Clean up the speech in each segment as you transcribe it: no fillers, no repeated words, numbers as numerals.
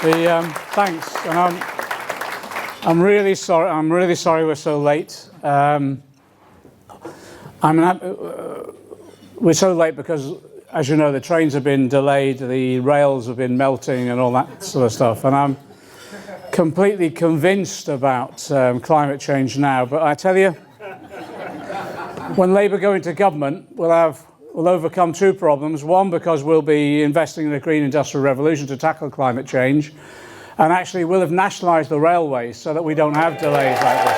Thanks, and I'm really sorry. I'm really sorry we're so late. We're so late because, as you know, the trains have been delayed, the rails have been melting, and all that sort of stuff. And I'm completely convinced about climate change now. But I tell you, when Labour go into government, we'll overcome two problems. One, because we'll be investing in a green industrial revolution to tackle climate change. And actually, we'll have nationalised the railways so that we don't have delays like this.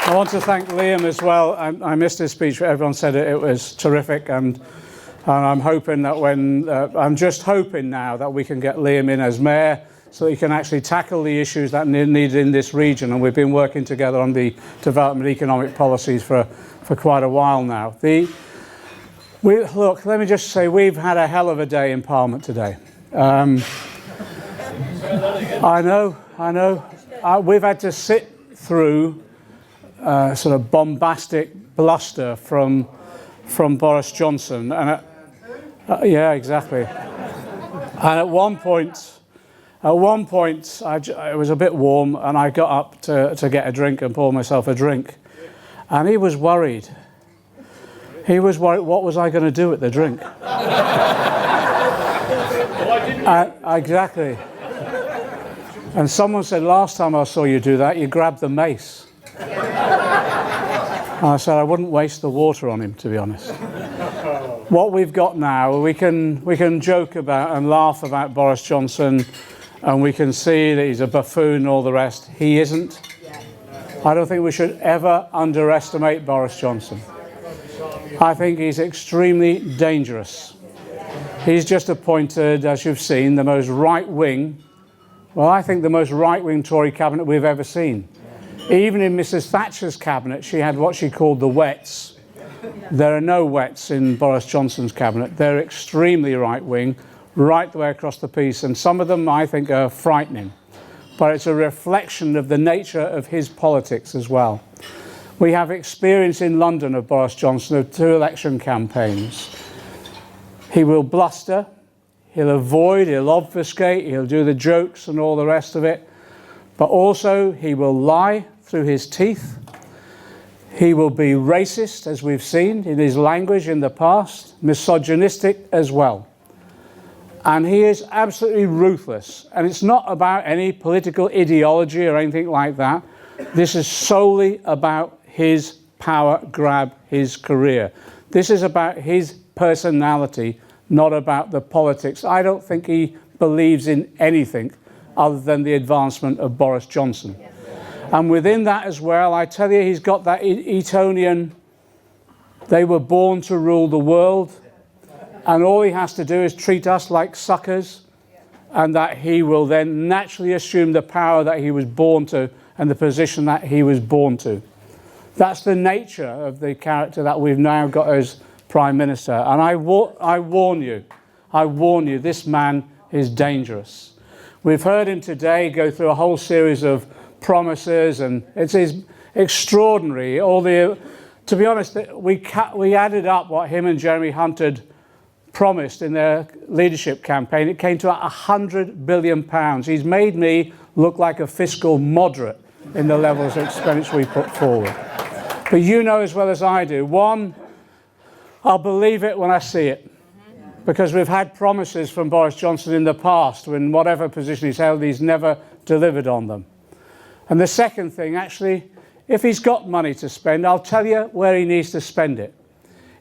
I want to thank Liam as well. I missed his speech, but everyone said it was terrific. And I'm hoping that I'm just hoping now that we can get Liam in as mayor so that he can actually tackle the issues that are needed in this region. And we've been working together on the development economic policies for quite a while now. Look, let me just say, we've had a hell of a day in Parliament today. I know. We've had to sit through sort of bombastic bluster from Boris Johnson, and yeah, exactly. And at one point, it was a bit warm, and I got up to get a drink and pour myself a drink, and he was worried. He was worried, what was I going to do at the drink? Exactly. And someone said, last time I saw you do that, you grabbed the mace. And I said, I wouldn't waste the water on him, to be honest. What we've got now, we can joke about and laugh about Boris Johnson, and we can see that he's a buffoon and all the rest. He isn't. I don't think we should ever underestimate Boris Johnson. I think he's extremely dangerous. He's just appointed, as you've seen, the most right-wing, I think the most right-wing Tory cabinet we've ever seen. Even in Mrs. Thatcher's cabinet, she had what she called the wets. There are no wets in Boris Johnson's cabinet. They're extremely right-wing, right the way across the piece, and some of them, I think, are frightening. But it's a reflection of the nature of his politics as well. We have experience in London of Boris Johnson of 2 election campaigns. He will bluster, he'll avoid, he'll obfuscate, he'll do the jokes and all the rest of it. But also he will lie through his teeth. He will be racist, as we've seen in his language in the past, misogynistic as well. And he is absolutely ruthless. And it's not about any political ideology or anything like that. This is solely about his power grab, his career. This is about his personality, not about the politics. I don't think he believes in anything other than the advancement of Boris Johnson. And within that as well, I tell you, he's got that Etonian, they were born to rule the world, and all he has to do is treat us like suckers, and that he will then naturally assume the power that he was born to and the position that he was born to. That's the nature of the character that we've now got as Prime Minister. And I warn you, this man is dangerous. We've heard him today go through a whole series of promises, and it's extraordinary. To be honest, we added up what him and Jeremy Hunt had promised in their leadership campaign. It came to £100 billion. He's made me look like a fiscal moderate in the levels of expenditure we put forward. But you know as well as I do, one, I'll believe it when I see it. Because we've had promises from Boris Johnson in the past, when whatever position he's held, he's never delivered on them. And the second thing, actually, if he's got money to spend, I'll tell you where he needs to spend it.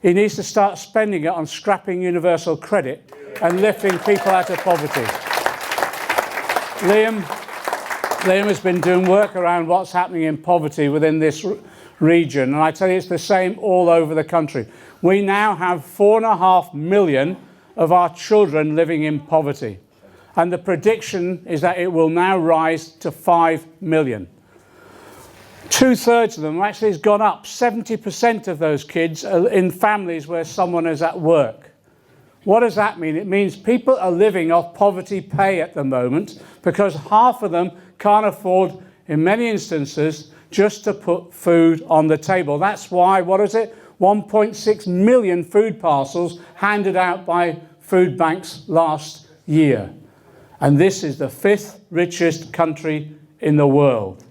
He needs to start spending it on scrapping universal credit and lifting people out of poverty. Liam has been doing work around what's happening in poverty within this region, and I tell you, it's the same all over the country. We now have 4.5 million of our children living in poverty, and the prediction is that it will now rise to 5 million. 2/3 of them actually has gone up. 70% of those kids are in families where someone is at work. What does that mean? It means people are living off poverty pay at the moment because half of them can't afford, in many instances, just to put food on the table. That's why, what is it? 1.6 million food parcels handed out by food banks last year. And this is the 5th richest country in the world.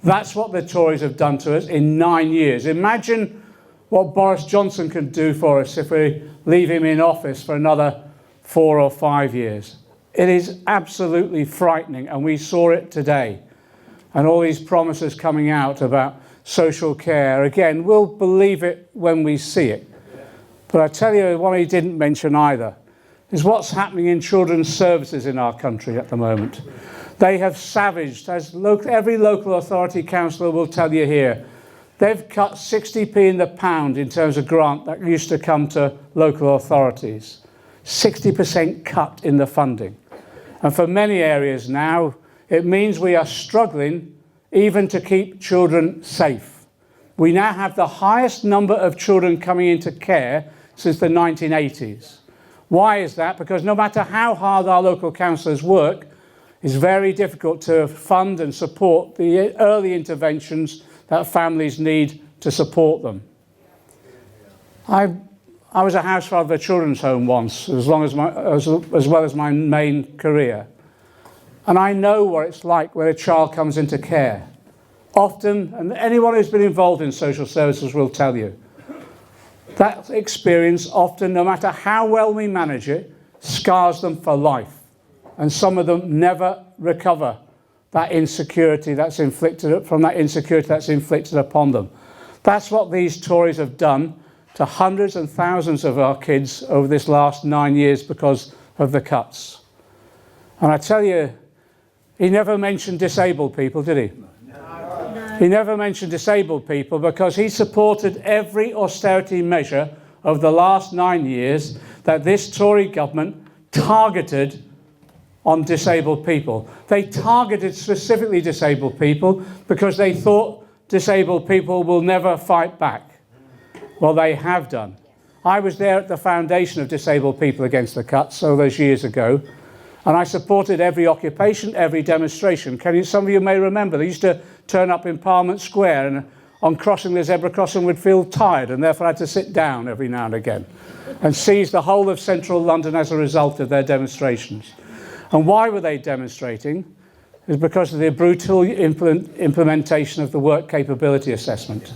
That's what the Tories have done to us in 9 years. Imagine what Boris Johnson can do for us if we leave him in office for another 4 or 5 years. It is absolutely frightening, and we saw it today. And all these promises coming out about social care, again, we'll believe it when we see it. But I tell you, what he didn't mention either is what's happening in children's services in our country at the moment. They have savaged, as every local authority councillor will tell you here, they've cut 60p in the pound in terms of grant that used to come to local authorities. 60% cut in the funding. And for many areas now, it means we are struggling even to keep children safe. We now have the highest number of children coming into care since the 1980s. Why is that? Because no matter how hard our local councillors work, it's very difficult to fund and support the early interventions that families need to support them. I was a housefather of a children's home once, as well as my main career. And I know what it's like when a child comes into care. Often, and anyone who's been involved in social services will tell you, that experience often, no matter how well we manage it, scars them for life. And some of them never recover that insecurity that's inflicted upon them. That's what these Tories have done to hundreds and thousands of our kids over this last 9 years because of the cuts. And I tell you, he never mentioned disabled people, did he? No. He never mentioned disabled people because he supported every austerity measure of the last 9 years that this Tory government targeted on disabled people. They targeted specifically disabled people because they thought disabled people will never fight back. Well, they have done. I was there at the foundation of Disabled People Against the Cuts all those years ago, and I supported every occupation, every demonstration. Some of you may remember, they used to turn up in Parliament Square, and on crossing the zebra crossing would feel tired and therefore had to sit down every now and again and seize the whole of central London as a result of their demonstrations. And why were they demonstrating? It was because of the brutal implementation of the work capability assessment,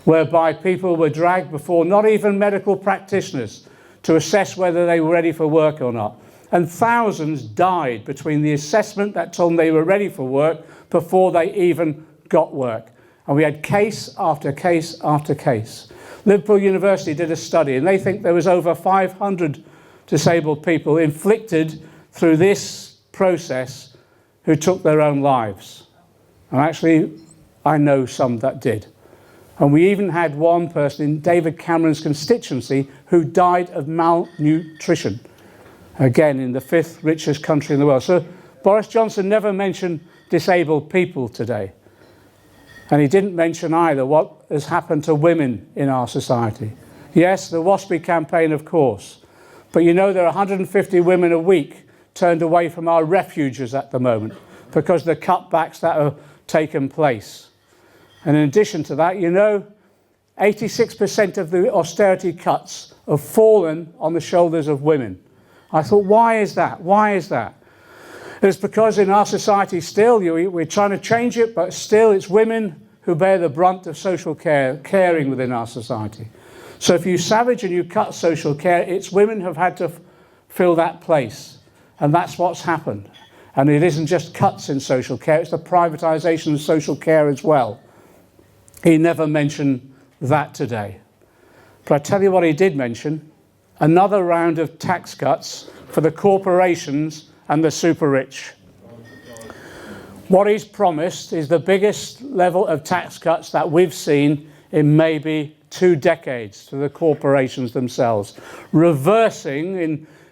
whereby people were dragged before not even medical practitioners to assess whether they were ready for work or not. And thousands died between the assessment that told them they were ready for work before they even got work. And we had case after case after case. Liverpool University did a study, and they think there was over 500 disabled people inflicted through this process who took their own lives. And actually, I know some that did. And we even had one person in David Cameron's constituency who died of malnutrition. Again, in the 5th richest country in the world. So Boris Johnson never mentioned disabled people today. And he didn't mention either what has happened to women in our society. Yes, the WASPI campaign, of course. But you know there are 150 women a week turned away from our refuges at the moment because of the cutbacks that have taken place. And in addition to that, you know, 86% of the austerity cuts have fallen on the shoulders of women. I thought, why is that? Why is that? It's because in our society still, we're trying to change it, but still it's women who bear the brunt of social caring within our society. So if you savage and you cut social care, it's women who have had to fill that place. And that's what's happened. And it isn't just cuts in social care, it's the privatisation of social care as well. He never mentioned that today. But I tell you what he did mention, another round of tax cuts for the corporations and the super rich. What he's promised is the biggest level of tax cuts that we've seen in maybe 2 decades to the corporations themselves. Reversing,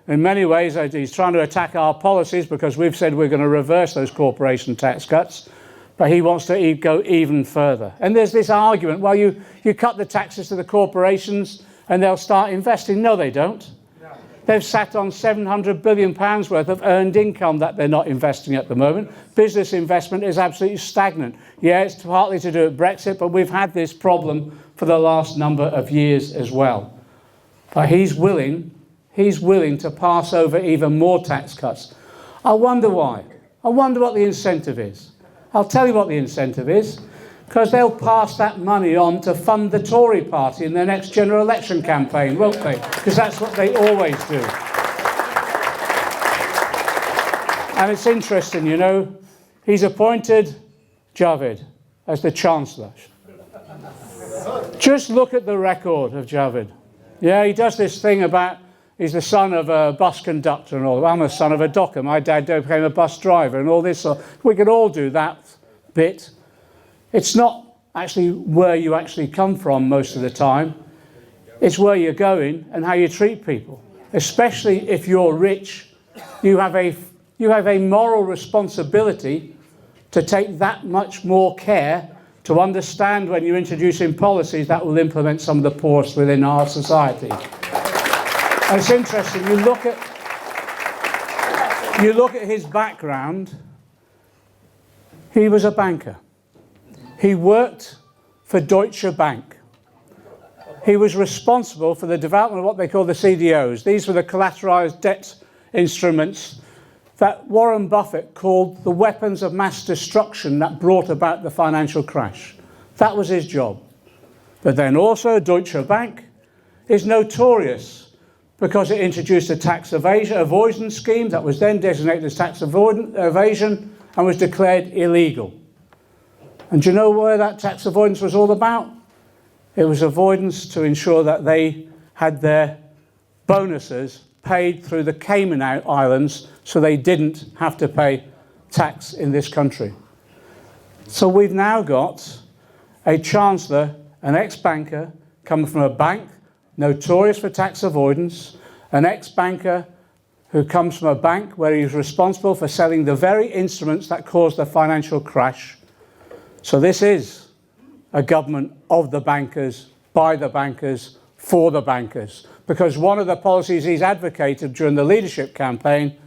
in many ways, he's trying to attack our policies because we've said we're going to reverse those corporation tax cuts. But he wants to go even further. And there's this argument, well, you cut the taxes to the corporations and they'll start investing. No, they don't. They've sat on £700 billion worth of earned income that they're not investing at the moment. Business investment is absolutely stagnant. Yeah, it's partly to do with Brexit, but we've had this problem for the last number of years as well. But he's willing to pass over even more tax cuts. I wonder why. I wonder what the incentive is. I'll tell you what the incentive is. Because they'll pass that money on to fund the Tory party in their next general election campaign, won't they? Because that's what they always do. And it's interesting, you know, he's appointed Javid as the Chancellor. Just look at the record of Javid. Yeah, he does this thing about he's the son of a bus conductor and all. I'm the son of a docker. My dad became a bus driver and all this. So we could all do that bit. It's not actually where you actually come from most of the time. It's where you're going and how you treat people. Especially if you're rich, you have a moral responsibility to take that much more care to understand when you're introducing policies that will implement some of the poorest within our society. And it's interesting, you look at his background. He was a banker. He worked for Deutsche Bank. He was responsible for the development of what they call the CDOs. These were the collateralized debt instruments that Warren Buffett called the weapons of mass destruction that brought about the financial crash. That was his job. But then also Deutsche Bank is notorious because it introduced a tax avoidance scheme that was then designated as tax evasion and was declared illegal. And do you know where that tax avoidance was all about? It was avoidance to ensure that they had their bonuses paid through the Cayman Islands so they didn't have to pay tax in this country. So we've now got a Chancellor, an ex-banker, coming from a bank notorious for tax avoidance, an ex-banker who comes from a bank where he was responsible for selling the very instruments that caused the financial crash. So this is a government of the bankers, by the bankers, for the bankers. Because one of the policies he's advocated during the leadership campaign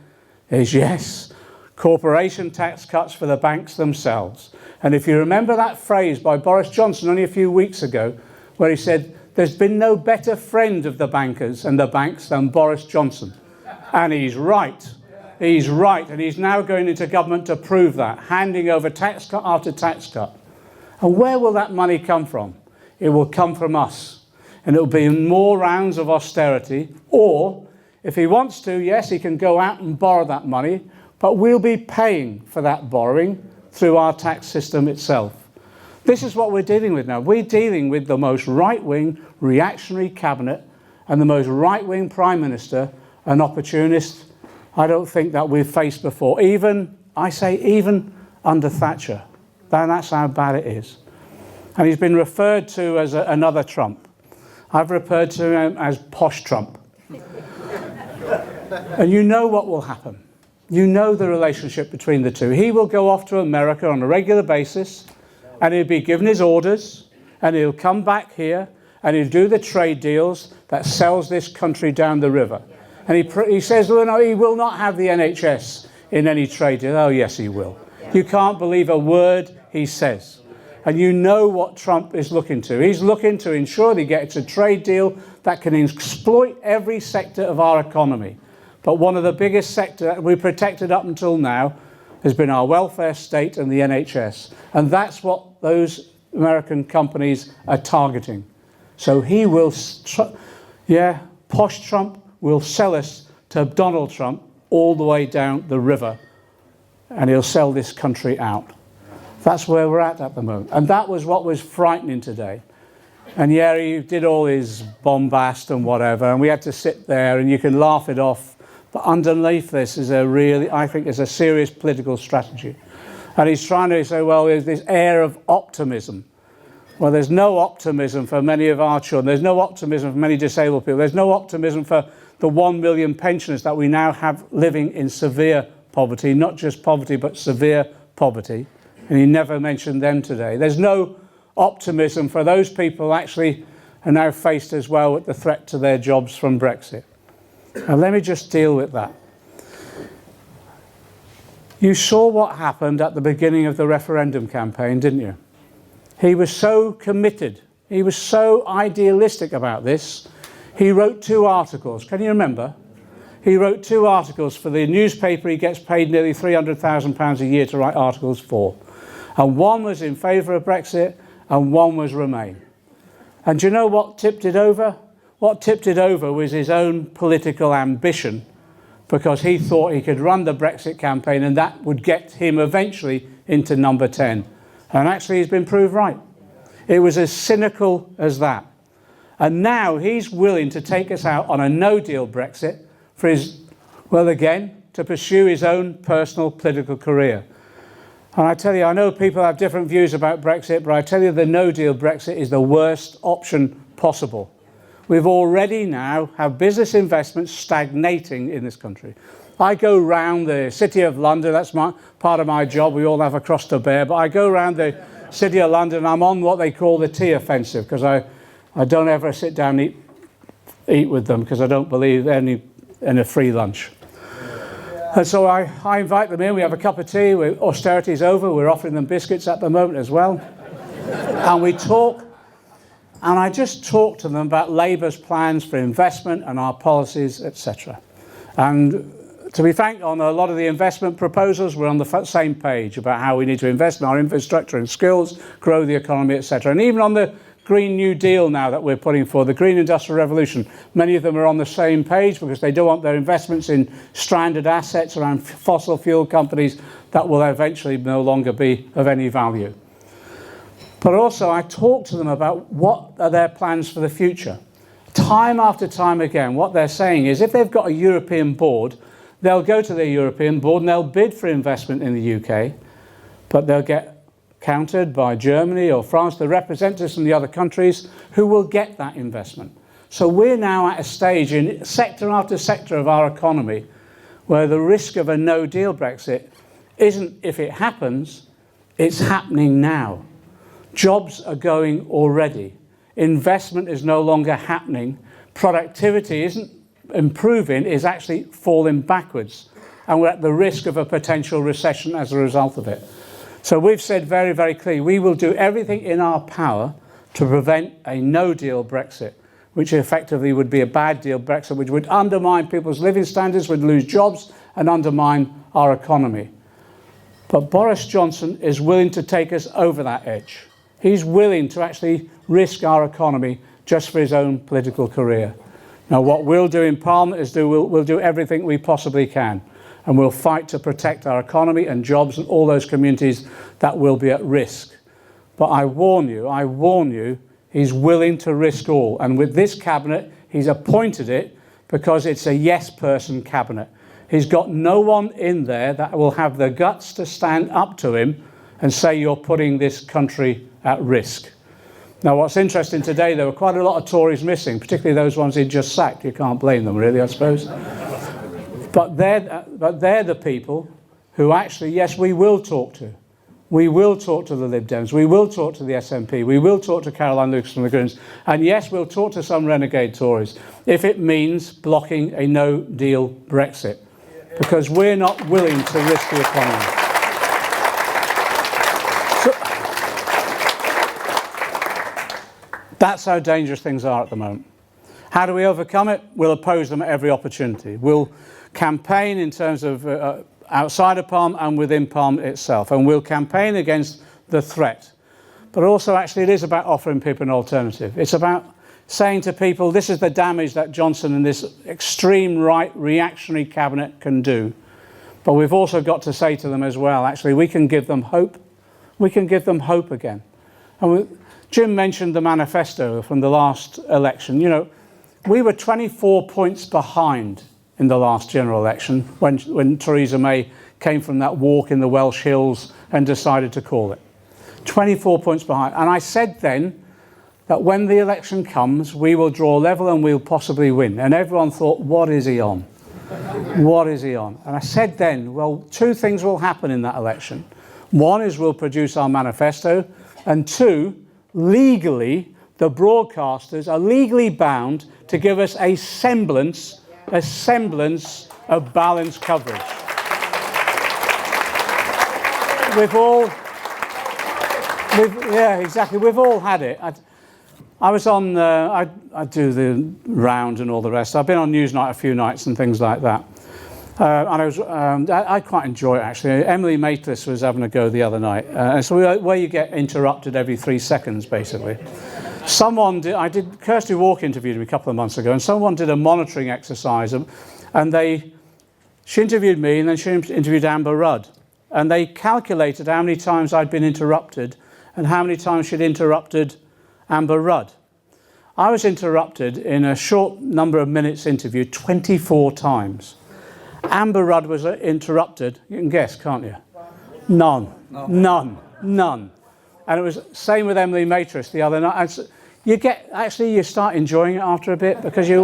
is, yes, corporation tax cuts for the banks themselves. And if you remember that phrase by Boris Johnson only a few weeks ago, where he said, there's been no better friend of the bankers and the banks than Boris Johnson. And he's right. He's right, and he's now going into government to prove that, handing over tax cut after tax cut. And where will that money come from? It will come from us. And it will be in more rounds of austerity, or if he wants to, yes, he can go out and borrow that money, but we'll be paying for that borrowing through our tax system itself. This is what we're dealing with now. We're dealing with the most right-wing, reactionary cabinet and the most right-wing prime minister, an opportunist I don't think that we've faced before. Even under Thatcher. That's how bad it is. And he's been referred to as another Trump. I've referred to him as posh Trump. And you know what will happen. You know the relationship between the two. He will go off to America on a regular basis, and he'll be given his orders, and he'll come back here, and he'll do the trade deals that sells this country down the river. And he says, well, no, he will not have the NHS in any trade deal. Oh, yes, he will. You can't believe a word he says. And you know what Trump is looking to. He's looking to ensure that he gets a trade deal that can exploit every sector of our economy. But one of the biggest sectors that we've protected up until now has been our welfare state and the NHS. And that's what those American companies are targeting. So he will, posh Trump will sell us to Donald Trump all the way down the river, and he'll sell this country out. That's where we're at the moment. And that was what was frightening today. And yeah, he did all his bombast and whatever, and we had to sit there, and you can laugh it off. But underneath this is I think is a serious political strategy. And he's trying to say, well, there's this air of optimism. Well, there's no optimism for many of our children. There's no optimism for many disabled people. There's no optimism for the 1 million pensioners that we now have living in severe poverty, not just poverty, but severe poverty. And he never mentioned them today. There's no optimism for those people who actually are now faced as well with the threat to their jobs from Brexit. And let me just deal with that. You saw what happened at the beginning of the referendum campaign, didn't you? He was so committed. He was so idealistic about this. He wrote 2 articles. Can you remember? He wrote 2 articles for the newspaper he gets paid nearly £300,000 a year to write articles for. And one was in favour of Brexit and one was Remain. And do you know what tipped it over? What tipped it over was his own political ambition, because he thought he could run the Brexit campaign and that would get him eventually into number 10. And actually he's been proved right. It was as cynical as that. And now he's willing to take us out on a no-deal Brexit for his, well, again, to pursue his own personal political career. And I tell you, I know people have different views about Brexit, but I tell you the no-deal Brexit is the worst option possible. We've already now have business investments stagnating in this country. I go round the City of London, that's part of my job, we all have a cross to bear, but I go around the City of London and I'm on what they call the tea offensive, because I don't ever sit down and eat with them, because I don't believe in a free lunch. And so I invite them in, we have a cup of tea, austerity's over, we're offering them biscuits at the moment as well. And we talk, and I just talk to them about Labour's plans for investment and our policies, etc. And to be frank, on a lot of the investment proposals, we're on the same page about how we need to invest in our infrastructure and skills, grow the economy, etc. And even on the Green New Deal now that we're putting forward, the Green Industrial Revolution, many of them are on the same page because they don't want their investments in stranded assets around fossil fuel companies that will eventually no longer be of any value. But also I talk to them about what are their plans for the future. Time after time again, what they're saying is if they've got a European board, they'll go to their European board and they'll bid for investment in the UK, but they'll get countered by Germany or France, the representatives from the other countries who will get that investment. So we're now at a stage in sector after sector of our economy where the risk of a no-deal Brexit isn't if it happens, it's happening now. Jobs are going already. Investment is no longer happening. Productivity isn't improving, is actually falling backwards. And we're at the risk of a potential recession as a result of it. So we've said very, very clearly, we will do everything in our power to prevent a no-deal Brexit, which effectively would be a bad deal Brexit, which would undermine people's living standards, would lose jobs and undermine our economy. But Boris Johnson is willing to take us over that edge. He's willing to actually risk our economy just for his own political career. Now, what we'll do in Parliament is we'll do everything we possibly can. And we'll fight to protect our economy and jobs and all those communities that will be at risk. But I warn you, he's willing to risk all. And with this cabinet, he's appointed it because it's a yes person cabinet. He's got no one in there that will have the guts to stand up to him and say you're putting this country at risk. Now, what's interesting today, there were quite a lot of Tories missing, particularly those ones he just sacked. You can't blame them, really, I suppose. But they're the people who actually, yes, we will talk to. We will talk to the Lib Dems. We will talk to the SNP. We will talk to Caroline Lucas from the Greens. And yes, we'll talk to some renegade Tories if it means blocking a no-deal Brexit. Because we're not willing to risk the economy. So, that's how dangerous things are at the moment. How do we overcome it? We'll oppose them at every opportunity. We'll campaign in terms of outside of Parliament and within Parliament itself, and we'll campaign against the threat. But also, actually, it is about offering people an alternative. It's about saying to people, this is the damage that Johnson and this extreme right reactionary cabinet can do. But we've also got to say to them as well, actually, we can give them hope. We can give them hope again. And Jim mentioned the manifesto from the last election. You know, we were 24 points behind in the last general election when Theresa May came from that walk in the Welsh Hills and decided to call it. 24 points behind. And I said then that when the election comes, we will draw level and we'll possibly win. And everyone thought, what is he on? What is he on? And I said then, well, 2 things will happen in that election. One is we'll produce our manifesto, and 2, legally, the broadcasters are legally bound to give us a semblance a semblance of balanced coverage. We've all had it. I was on, I do the round and all the rest. I've been on Newsnight a few nights and things like that. And I quite enjoy it, actually. Emily Maitlis was having a go the other night. So where you get interrupted every 3 seconds, basically. Kirsty Walker interviewed me a couple of months ago, and someone did a monitoring exercise, and she interviewed me, and then she interviewed Amber Rudd. And they calculated how many times I'd been interrupted and how many times she'd interrupted Amber Rudd. I was interrupted in a short number of minutes interview 24 times. Amber Rudd was interrupted, you can guess, can't you? None. And it was same with Emily Maitlis the other night. You start enjoying it after a bit, because you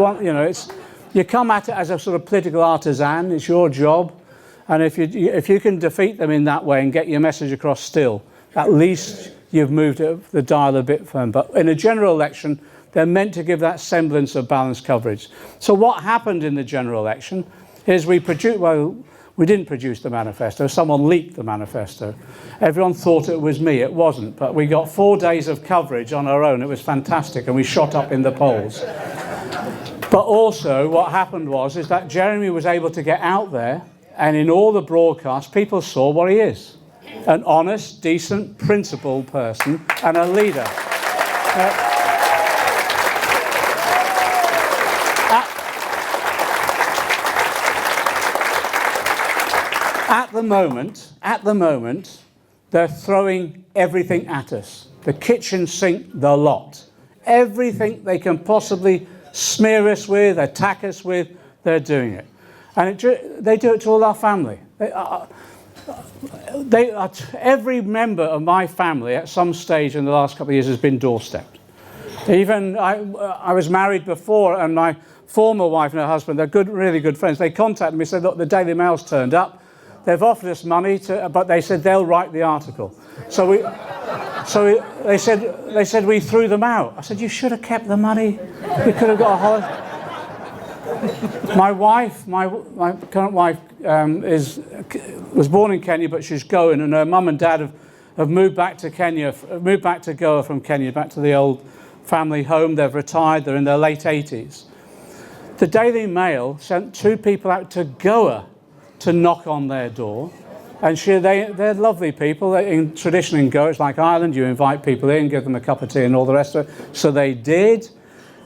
come at it as a sort of political artisan. It's your job. And if you can defeat them in that way and get your message across still, at least you've moved the dial a bit firm. But in a general election, they're meant to give that semblance of balanced coverage. So what happened in the general election is we didn't produce the manifesto. Someone leaked the manifesto. Everyone thought it was me. It wasn't. But we got 4 days of coverage on our own. It was fantastic, and we shot up in the polls. But also what happened is that Jeremy was able to get out there, and in all the broadcasts, people saw what he is. An honest, decent, principled person and a leader. At the moment, they're throwing everything at us. The kitchen sink, the lot. Everything they can possibly smear us with, attack us with, they're doing it. And they do it to all our family. Every member of my family at some stage in the last couple of years has been doorstepped. Even I was married before, and my former wife and her husband, they're really good friends. They contacted me and said, look, the Daily Mail's turned up. They've offered us money, but they said they'll write the article. They said we threw them out. I said, you should have kept the money. You could have got a holiday. My current wife was born in Kenya, but she's going, and her mum and dad have moved back to Kenya, moved back to Goa from Kenya, back to the old family home. They've retired. They're in their late 80s. The Daily Mail sent 2 people out to Goa to knock on their door, and they're lovely people. In tradition in Goa, it's like Ireland. You invite people in, give them a cup of tea, and all the rest of it. So they did.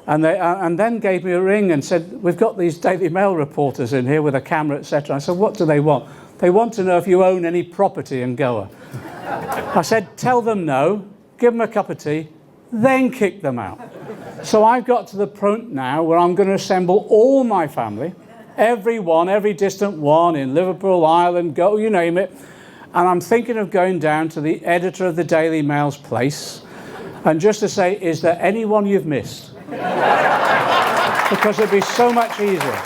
And then gave me a ring and said, we've got these Daily Mail reporters in here with a camera, etc. I said, what do they want? They want to know if you own any property in Goa. I said, tell them no, give them a cup of tea, then kick them out. So I've got to the point now where I'm going to assemble all my family, every distant one in Liverpool, Ireland, Goa, you name it. And I'm thinking of going down to the editor of the Daily Mail's place and just to say, is there anyone you've missed? Because it'd be so much easier.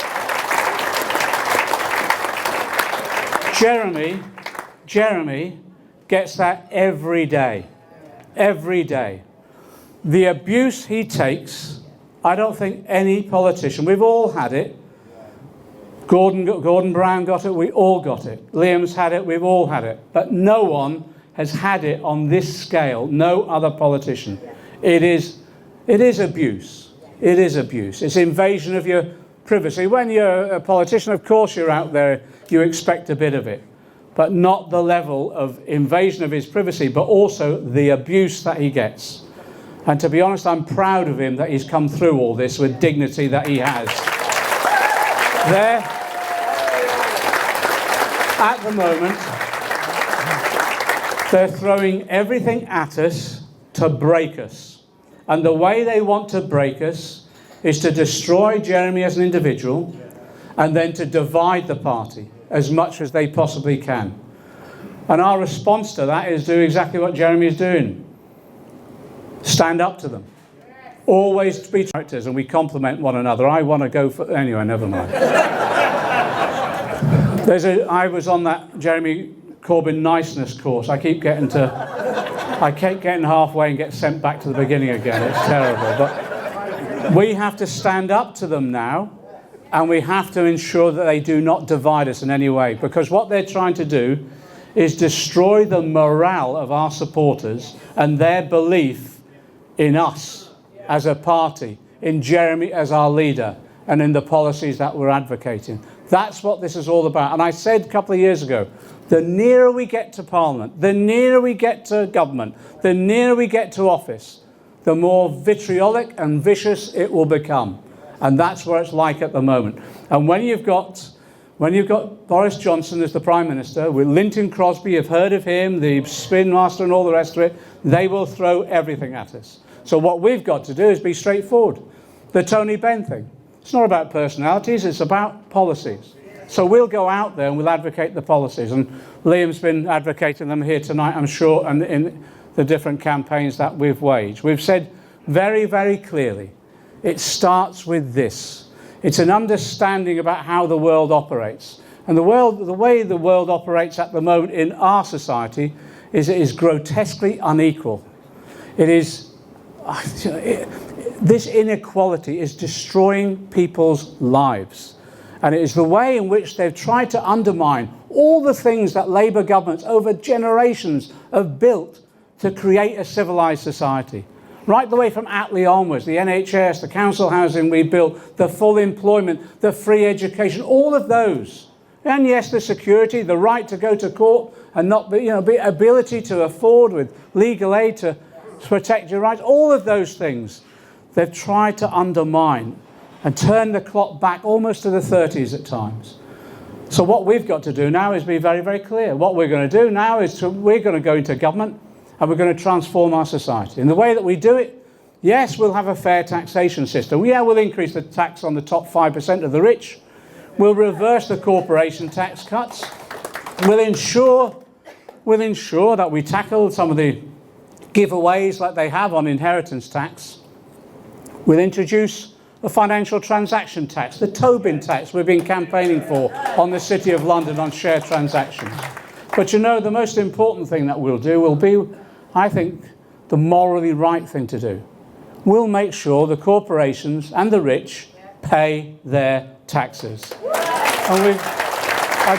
Jeremy gets that every day. The abuse he takes, I don't think any politician, we've all had it. Gordon Brown got it, we all got it. Liam's had it, we've all had it. But no one has had it on this scale, no other politician. It is abuse. It is abuse. It's invasion of your privacy. When you're a politician, of course you're out there, you expect a bit of it. But not the level of invasion of his privacy, but also the abuse that he gets. And to be honest, I'm proud of him that he's come through all this with dignity that he has. There, at the moment, they're throwing everything at us to break us. And the way they want to break us is to destroy Jeremy as an individual and then to divide the party as much as they possibly can. And our response to that is do exactly what Jeremy is doing. Stand up to them. Always be characters, and we compliment one another. I want to go for... Anyway, never mind. I was on that Jeremy Corbyn niceness course. I keep getting halfway and get sent back to the beginning again. It's terrible. But we have to stand up to them now and we have to ensure that they do not divide us in any way, because what they're trying to do is destroy the morale of our supporters and their belief in us as a party, in Jeremy as our leader, and in the policies that we're advocating. That's what this is all about. And I said a couple of years ago, the nearer we get to Parliament, the nearer we get to government, the nearer we get to office, the more vitriolic and vicious it will become. And that's what it's like at the moment. And when you've got Boris Johnson as the Prime Minister, with Linton Crosby, you've heard of him, the spin master and all the rest of it, they will throw everything at us. So what we've got to do is be straightforward. The Tony Benn thing. It's not about personalities, it's about policies. So we'll go out there and we'll advocate the policies. And Liam's been advocating them here tonight, I'm sure, and in the different campaigns that we've waged. We've said very, very clearly, it starts with this. It's an understanding about how the world operates. And the way the world operates at the moment in our society is it is grotesquely unequal. It is, this inequality is destroying people's lives. And it is the way in which they've tried to undermine all the things that Labour governments over generations have built to create a civilised society. Right the way from Attlee onwards, the NHS, the council housing we built, the full employment, the free education, all of those. And yes, the security, the right to go to court and not be, ability to afford with legal aid to protect your rights, all of those things they've tried to undermine and turn the clock back almost to the 30s at times. So what we've got to do now is be very, very clear. What we're going to do now is we're going to go into government and we're going to transform our society. And the way that we do it, yes, we'll have a fair taxation system. Yeah, we'll increase the tax on the top 5% of the rich. We'll reverse the corporation tax cuts. We'll ensure that we tackle some of the giveaways like they have on inheritance tax. We'll introduce a financial transaction tax, the Tobin tax we've been campaigning for on the City of London on share transactions. But the most important thing that we'll do will be, I think, the morally right thing to do. We'll make sure the corporations and the rich pay their taxes. And I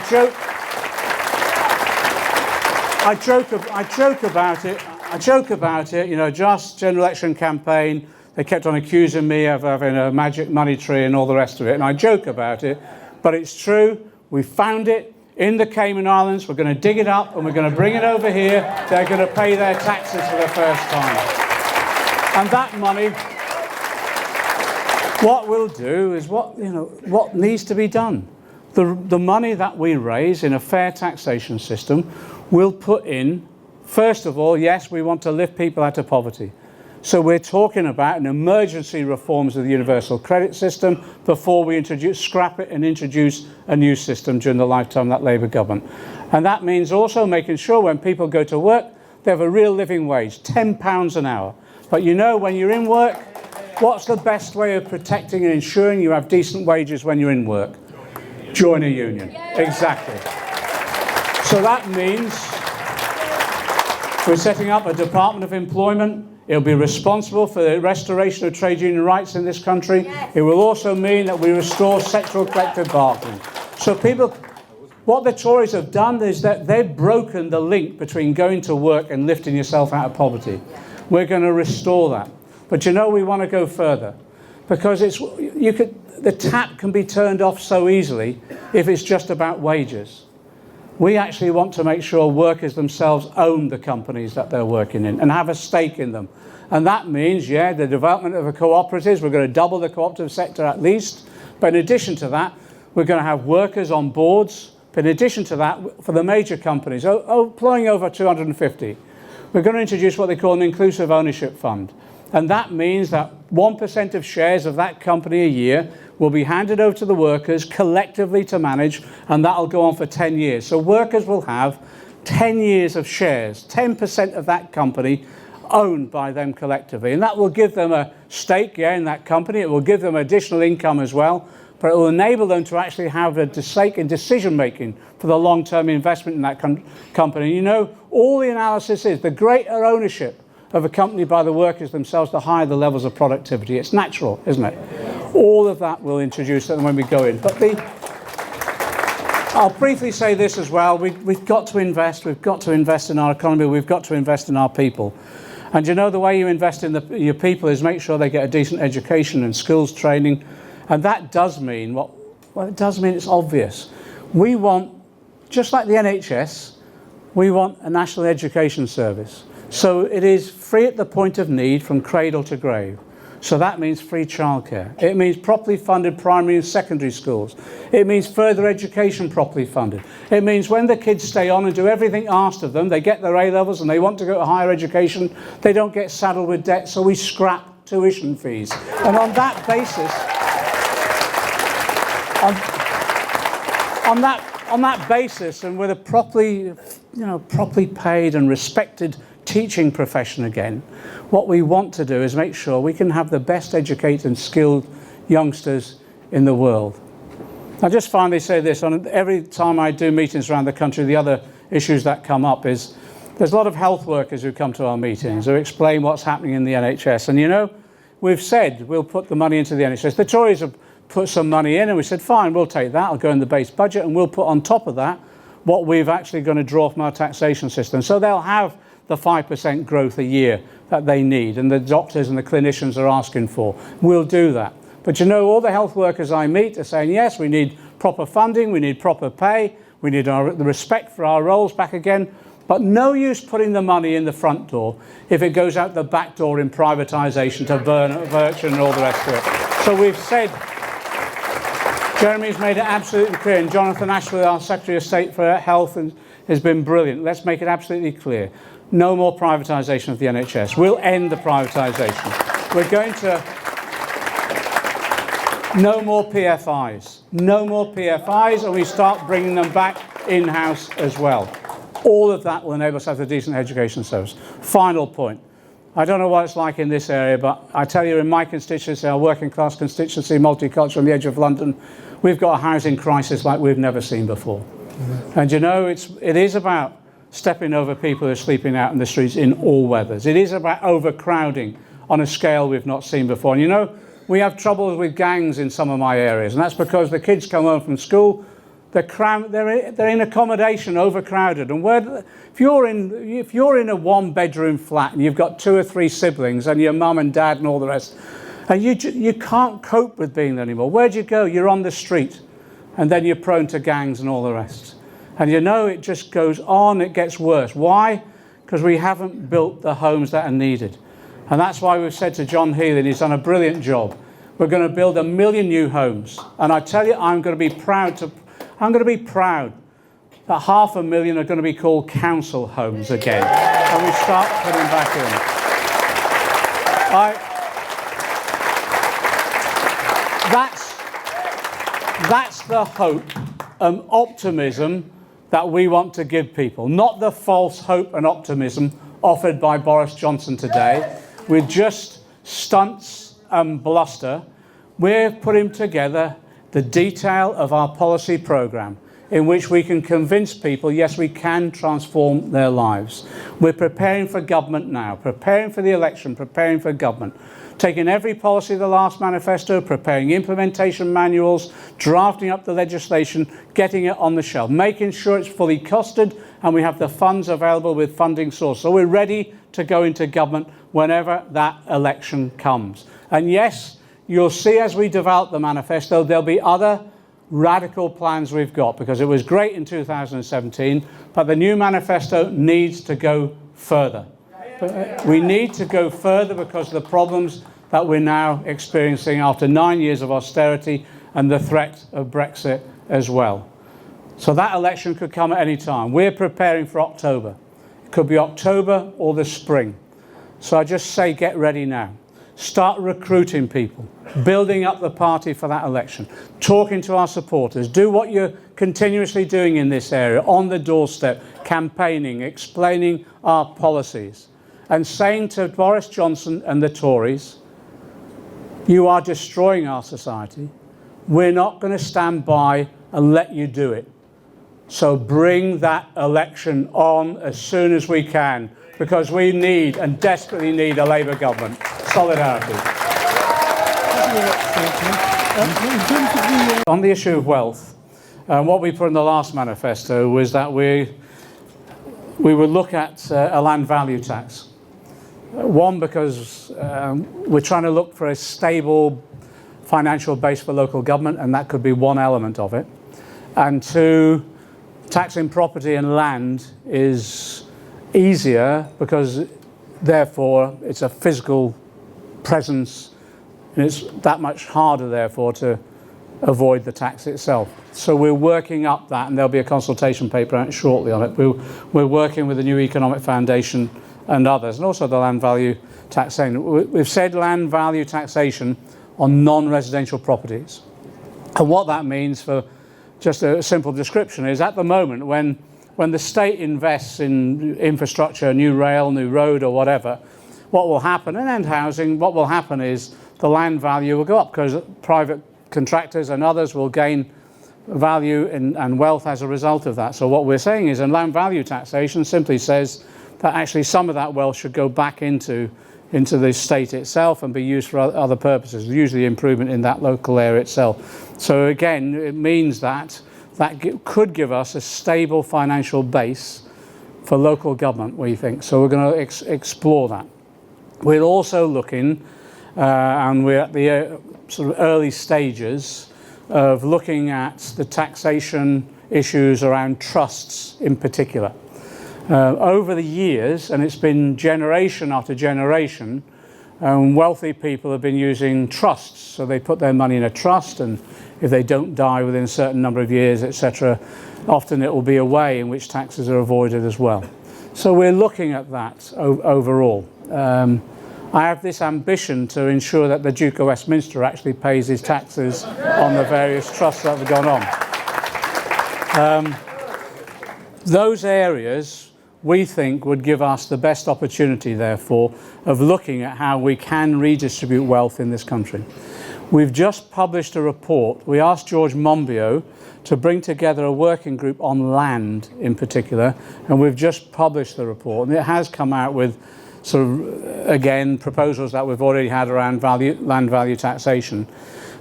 joke about it, just general election campaign, they kept on accusing me of having a magic money tree and all the rest of it, and I joke about it, but it's true. We found it in the Cayman Islands. We're going to dig it up and we're going to bring it over here. They're going to pay their taxes for the first time. And that money, what we'll do is what needs to be done. The money that we raise in a fair taxation system, we'll put in, first of all, yes, we want to lift people out of poverty. So we're talking about an emergency reforms of the universal credit system before we scrap it and introduce a new system during the lifetime of that Labour government. And that means also making sure when people go to work, they have a real living wage, £10 an hour. But when you're in work, what's the best way of protecting and ensuring you have decent wages when you're in work? Join a union. Exactly. So that means we're setting up a Department of Employment. It'll be responsible for the restoration of trade union rights in this country. Yes. It will also mean that we restore sectoral collective bargaining. So what the Tories have done is that they've broken the link between going to work and lifting yourself out of poverty. We're going to restore that. But we want to go further, because the tap can be turned off so easily if it's just about wages. We actually want to make sure workers themselves own the companies that they're working in and have a stake in them. And that means, the development of the cooperatives. We're going to double the cooperative sector at least. But in addition to that, we're going to have workers on boards. But in addition to that, for the major companies, employing over 250, we're going to introduce what they call an inclusive ownership fund. And that means that 1% of shares of that company a year will be handed over to the workers collectively to manage, and that'll go on for 10 years. So workers will have 10 years of shares, 10% of that company owned by them collectively. And that will give them a stake in that company. It will give them additional income as well, but it will enable them to actually have a stake in decision-making for the long-term investment in that company. All the analysis is the greater ownership of a company by the workers themselves, the higher the levels of productivity. It's natural, isn't it? All of that we'll introduce when we go in. But I'll briefly say this as well. We've got to invest. We've got to invest in our economy. We've got to invest in our people. And you know, the way you invest in your people is make sure they get a decent education and skills training. And that does mean, well, it does mean it's obvious. We want, just like the NHS, we want a national education service. So it is free at the point of need from cradle to grave. So that means free childcare. It means properly funded primary and secondary schools. It means further education properly funded. It means when the kids stay on and do everything asked of them, they get their A-levels and they want to go to higher education, they don't get saddled with debt, so we scrap tuition fees. And on that basis, on that basis, and with a properly paid and respected teaching profession again, what we want to do is make sure we can have the best educated and skilled youngsters in the world. I just finally say this, every time I do meetings around the country, the other issues that come up is there's a lot of health workers who come to our meetings who explain what's happening in the NHS. And you know, we've said we'll put the money into the NHS. The Tories have put some money in and we said, fine, we'll take that, I'll go in the base budget and we'll put on top of that what we've actually going to draw from our taxation system. So they'll have the 5% growth a year that they need and the doctors and the clinicians are asking for. We'll do that. But you know, all the health workers I meet are saying, yes, we need proper funding, we need proper pay, we need the respect for our roles back again, but no use putting the money in the front door if it goes out the back door in privatisation to virtue and all the rest of it. So we've said, Jeremy's made it absolutely clear, and Jonathan Ashworth, our Secretary of State for Health, has been brilliant. Let's make it absolutely clear. No more privatisation of the NHS. We'll end the privatisation. We're going to... No more PFIs. No more PFIs, and we start bringing them back in-house as well. All of that will enable us to have a decent education service. Final point. I don't know what it's like in this area, but I tell you, in my constituency, our working class constituency, multicultural on the edge of London, we've got a housing crisis like we've never seen before. Mm-hmm. And you know, it is about stepping over people who are sleeping out in the streets in all weathers. It is about overcrowding on a scale we've not seen before. And you know, we have troubles with gangs in some of my areas, and that's because the kids come home from school, they're in accommodation, overcrowded. And if you're in a one-bedroom flat and you've got 2 or 3 siblings and your mum and dad and all the rest, and you can't cope with being there anymore, where do you go? You're on the street, and then you're prone to gangs and all the rest. And you know, it just goes on, it gets worse. Why? Because we haven't built the homes that are needed. And that's why we've said to John Healy, and he's done a brilliant job, we're going to build 1 million new homes. And I tell you, I'm going to be proud that 500,000 are going to be called council homes again. And we start putting back in. That's the hope and optimism that we want to give people, not the false hope and optimism offered by Boris Johnson today with just stunts and bluster. We're putting together the detail of our policy programme in which we can convince people, yes, we can transform their lives. We're preparing for government now, preparing for the election, preparing for government, taking every policy of the last manifesto, preparing implementation manuals, drafting up the legislation, getting it on the shelf, making sure it's fully costed and we have the funds available with funding source. So we're ready to go into government whenever that election comes. And yes, you'll see as we develop the manifesto, there'll be other radical plans we've got, because it was great in 2017, but the new manifesto needs to go further. We need to go further because of the problems that we're now experiencing after 9 years of austerity and the threat of Brexit as well. So that election could come at any time. We're preparing for October. It could be October or the spring. So I just say get ready now. Start recruiting people, building up the party for that election, talking to our supporters, do what you're continuously doing in this area, on the doorstep, campaigning, explaining our policies, and saying to Boris Johnson and the Tories, you are destroying our society. We're not going to stand by and let you do it. So bring that election on as soon as we can, because we need and desperately need a Labour government. Solidarity. On the issue of wealth, what we put in the last manifesto was that we would look at a land value tax. One, because we're trying to look for a stable financial base for local government, and that could be one element of it. And two, taxing property and land is easier because therefore it's a physical presence, and it's that much harder therefore to avoid the tax itself. So we're working up that, and there'll be a consultation paper out shortly on it. We're working with the New Economic Foundation and others, and also the land value taxation. We've said land value taxation on non-residential properties. And what that means, for just a simple description, is at the moment when the state invests in infrastructure, new rail, new road or whatever, what will happen, and end housing, what will happen is the land value will go up because private contractors and others will gain value and wealth as a result of that. So what we're saying is, and land value taxation simply says that actually some of that wealth should go back into the state itself and be used for other purposes, usually improvement in that local area itself. So again, it means that could give us a stable financial base for local government, we think. So we're going to explore that. We're also looking, and we're at the sort of early stages of looking at the taxation issues around trusts in particular. Over the years, and it's been generation after generation, wealthy people have been using trusts. So they put their money in a trust, and if they don't die within a certain number of years, etc., often it will be a way in which taxes are avoided as well. So we're looking at that overall. I have this ambition to ensure that the Duke of Westminster actually pays his taxes on the various trusts that have gone on. Those areas we think would give us the best opportunity, therefore, of looking at how we can redistribute wealth in this country. We've just published a report. We asked George Monbiot to bring together a working group on land in particular, and we've just published the report. And it has come out with sort of, again, proposals that we've already had around land value taxation.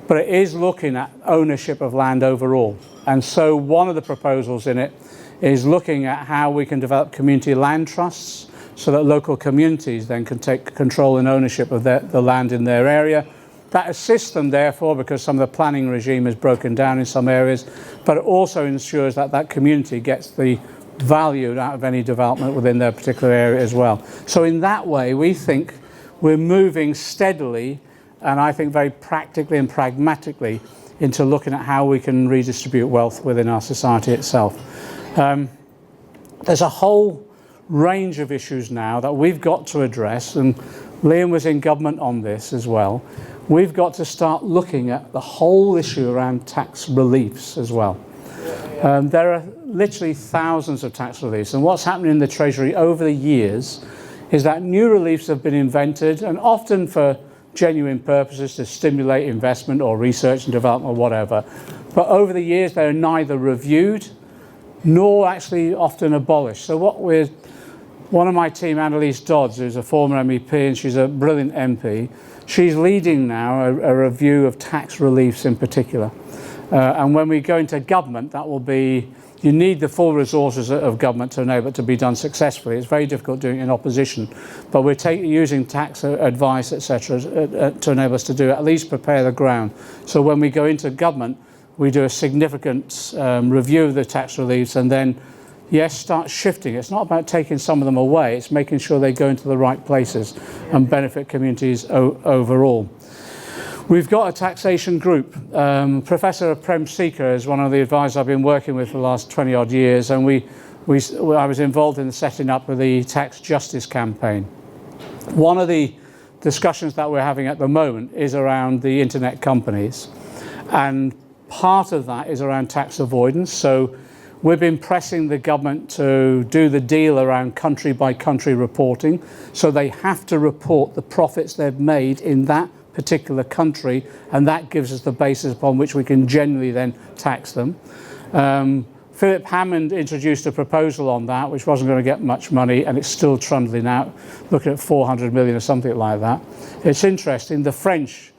But it is looking at ownership of land overall. And so one of the proposals in it is looking at how we can develop community land trusts so that local communities then can take control and ownership of the land in their area. That assists them, therefore, because some of the planning regime is broken down in some areas, but it also ensures that that community gets the value out of any development within their particular area as well. So in that way, we think we're moving steadily, and I think very practically and pragmatically, into looking at how we can redistribute wealth within our society itself. There's a whole range of issues now that we've got to address, and Liam was in government on this as well. We've got to start looking at the whole issue around tax reliefs as well. There are literally thousands of tax reliefs, and what's happening in the Treasury over the years is that new reliefs have been invented, and often for genuine purposes to stimulate investment or research and development or whatever. But over the years, they're neither reviewed nor actually often abolished. So one of my team, Annalise Dodds, who's a former MEP, and she's a brilliant MP, she's leading now a review of tax reliefs in particular. And when we go into government, that will be, you need the full resources of government to enable it to be done successfully. It's very difficult doing it in opposition, but we're using tax advice, etc., to enable us to do at least prepare the ground. So when we go into government, we do a significant review of the tax reliefs, and then, yes, start shifting. It's not about taking some of them away, it's making sure they go into the right places and benefit communities overall. We've got a taxation group. Professor Prem Sikka is one of the advisors I've been working with for the last 20 odd years, and I was involved in the setting up of the tax justice campaign. One of the discussions that we're having at the moment is around the internet companies, and part of that is around tax avoidance. So we've been pressing the government to do the deal around country by country reporting, so they have to report the profits they've made in that particular country, and that gives us the basis upon which we can generally then tax them. Philip Hammond introduced a proposal on that, which wasn't going to get much money, and it's still trundling out, looking at 400 million or something like that. It's interesting, the French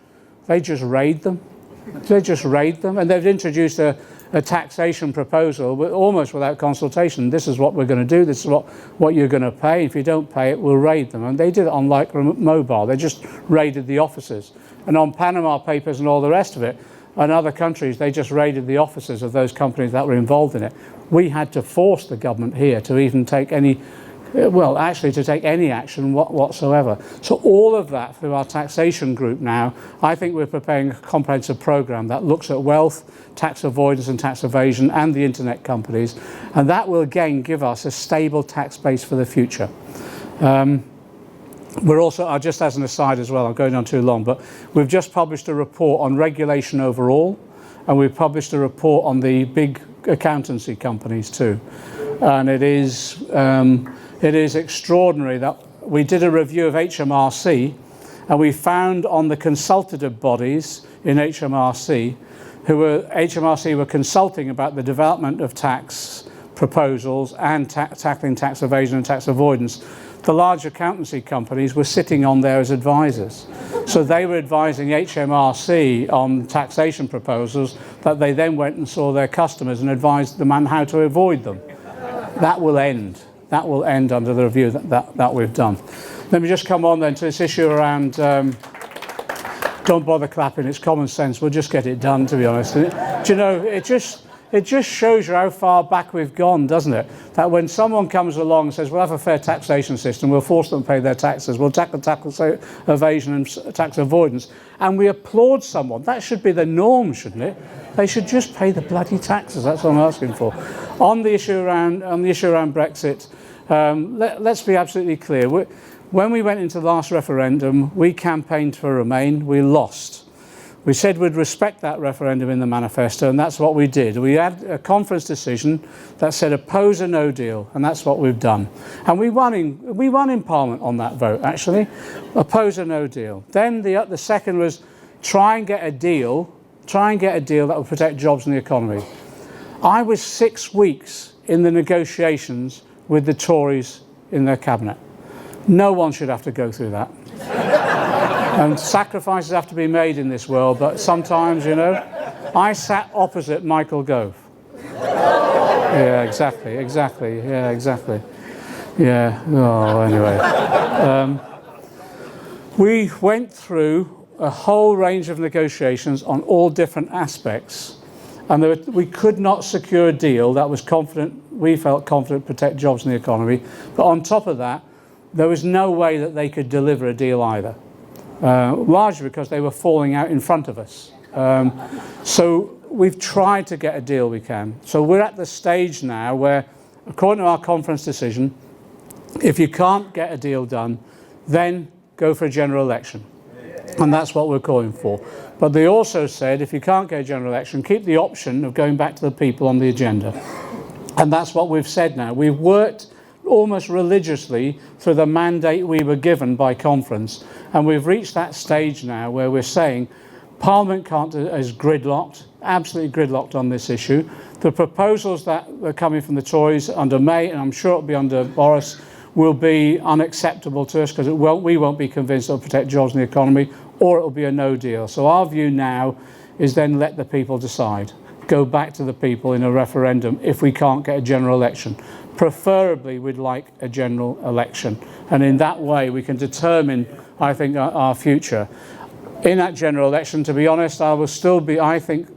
They just raid them. They just raid them. And they've introduced a taxation proposal almost without consultation. This is what we're going to do. This is what you're going to pay. If you don't pay it, we'll raid them. And they did it on Lijgerden Mobile. They just raided the offices. And on Panama Papers and all the rest of it, and other countries, they just raided the offices of those companies that were involved in it. We had to force the government here to even take any, well, actually to take any action whatsoever. So all of that through our taxation group now, I think we're preparing a comprehensive programme that looks at wealth, tax avoidance and tax evasion and the internet companies. And that will again give us a stable tax base for the future. We're also, just as an aside as well, I'm going on too long, but we've just published a report on regulation overall, and we've published a report on the big accountancy companies too. And it is extraordinary that we did a review of HMRC, and we found on the consultative bodies in HMRC were consulting about the development of tax proposals and tackling tax evasion and tax avoidance. The large accountancy companies were sitting on there as advisors. So they were advising HMRC on taxation proposals that they then went and saw their customers and advised them on how to avoid them. That will end. That will end under the review that we've done. Let me just come on then to this issue around, don't bother clapping, it's common sense, we'll just get it done, to be honest. Do you know, it just shows you how far back we've gone, doesn't it? That when someone comes along and says, we'll have a fair taxation system, we'll force them to pay their taxes, we'll tackle tax evasion and tax avoidance, and we applaud someone, that should be the norm, shouldn't it? They should just pay the bloody taxes, that's what I'm asking for. On the issue around Brexit, let's be absolutely clear. When we went into the last referendum, we campaigned for Remain, we lost. We said we'd respect that referendum in the manifesto, and that's what we did. We had a conference decision that said oppose a no deal, and that's what we've done. And we won in Parliament on that vote, actually. Oppose a no deal. Then the second was try and get a deal that would protect jobs and the economy. I was 6 weeks in the negotiations with the Tories in their cabinet. No one should have to go through that. And sacrifices have to be made in this world, but sometimes, you know, I sat opposite Michael Gove. Yeah, exactly. Yeah, exactly. Yeah, oh, anyway. We went through a whole range of negotiations on all different aspects, and we could not secure a deal that was we felt confident protect jobs and the economy. But on top of that, there was no way that they could deliver a deal either. Largely because they were falling out in front of us. So we've tried to get a deal we can. So we're at the stage now where, according to our conference decision, if you can't get a deal done, then go for a general election. And that's what we're calling for. But they also said if you can't get a general election, keep the option of going back to the people on the agenda. And that's what we've said now. We've worked almost religiously through the mandate we were given by conference, and we've reached that stage now where we're saying Parliament is gridlocked, absolutely gridlocked on this issue. The proposals that are coming from the Tories under May, and I'm sure it'll be under Boris, will be unacceptable to us because we won't be convinced it'll protect jobs and the economy, or it'll be a no deal. So our view now is then let the people decide. Go back to the people in a referendum if we can't get a general election. Preferably, we'd like a general election. And in that way, we can determine, I think, our future. In that general election, to be honest, I still think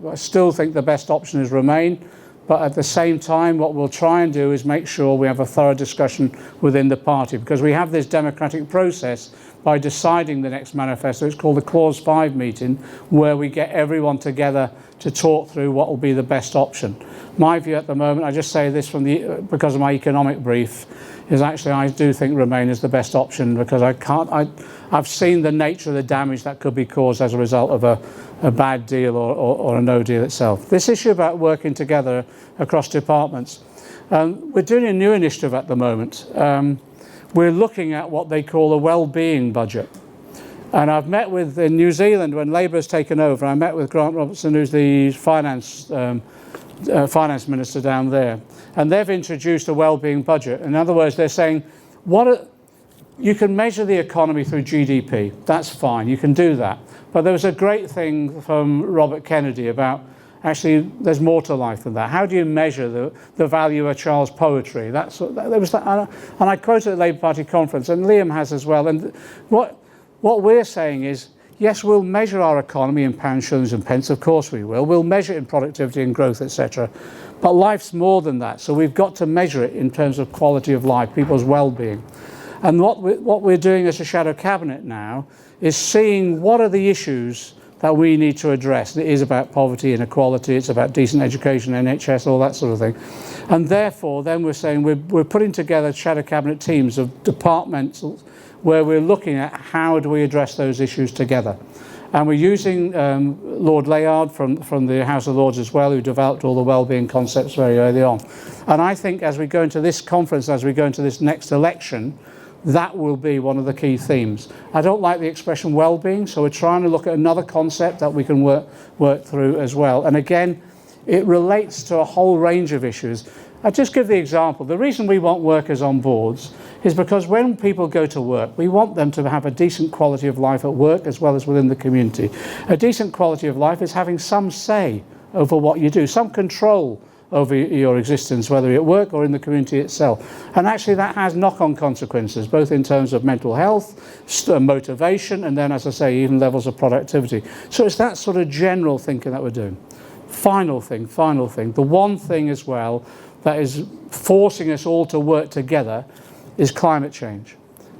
the best option is Remain. But at the same time, what we'll try and do is make sure we have a thorough discussion within the party, because we have this democratic process by deciding the next manifesto. It's called the Clause 5 meeting, where we get everyone together to talk through what will be the best option. My view at the moment, I just say this because of my economic brief, is actually I do think Remain is the best option, because I've seen the nature of the damage that could be caused as a result of a bad deal or a no deal itself. This issue about working together across departments, we're doing a new initiative at the moment. We're looking at what they call a well-being budget. And I've met in New Zealand, when Labour has taken over, I met with Grant Robertson, who's the finance minister down there. And they've introduced a well-being budget. In other words, they're saying, you can measure the economy through GDP. That's fine. You can do that. But there was a great thing from Robert Kennedy about actually there's more to life than that. How do you measure the value of Charles' poetry? There was that, and I quoted at the Labour Party conference, and Liam has as well. And what we're saying is, yes, we'll measure our economy in pounds, shillings and pence. Of course we will. We'll measure it in productivity and growth, etc. But life's more than that. So we've got to measure it in terms of quality of life, people's well-being. And what we're doing as a shadow cabinet now is seeing what are the issues that we need to address. It is about poverty, inequality, it's about decent education, NHS, all that sort of thing. And therefore, then we're saying we're putting together shadow cabinet teams of departmentals where we're looking at how do we address those issues together. And we're using Lord Layard from the House of Lords as well, who developed all the wellbeing concepts very early on. And I think as we go into this conference, as we go into this next election, that will be one of the key themes. I don't like the expression well-being, so we're trying to look at another concept that we can work through as well. And again, it relates to a whole range of issues. I'll just give the example. The reason we want workers on boards is because when people go to work, we want them to have a decent quality of life at work as well as within the community. A decent quality of life is having some say over what you do, some control over your existence, whether at work or in the community itself. And actually that has knock-on consequences, both in terms of mental health, motivation, and then, as I say, even levels of productivity. So it's that sort of general thinking that we're doing. Final thing, the one thing as well that is forcing us all to work together is climate change.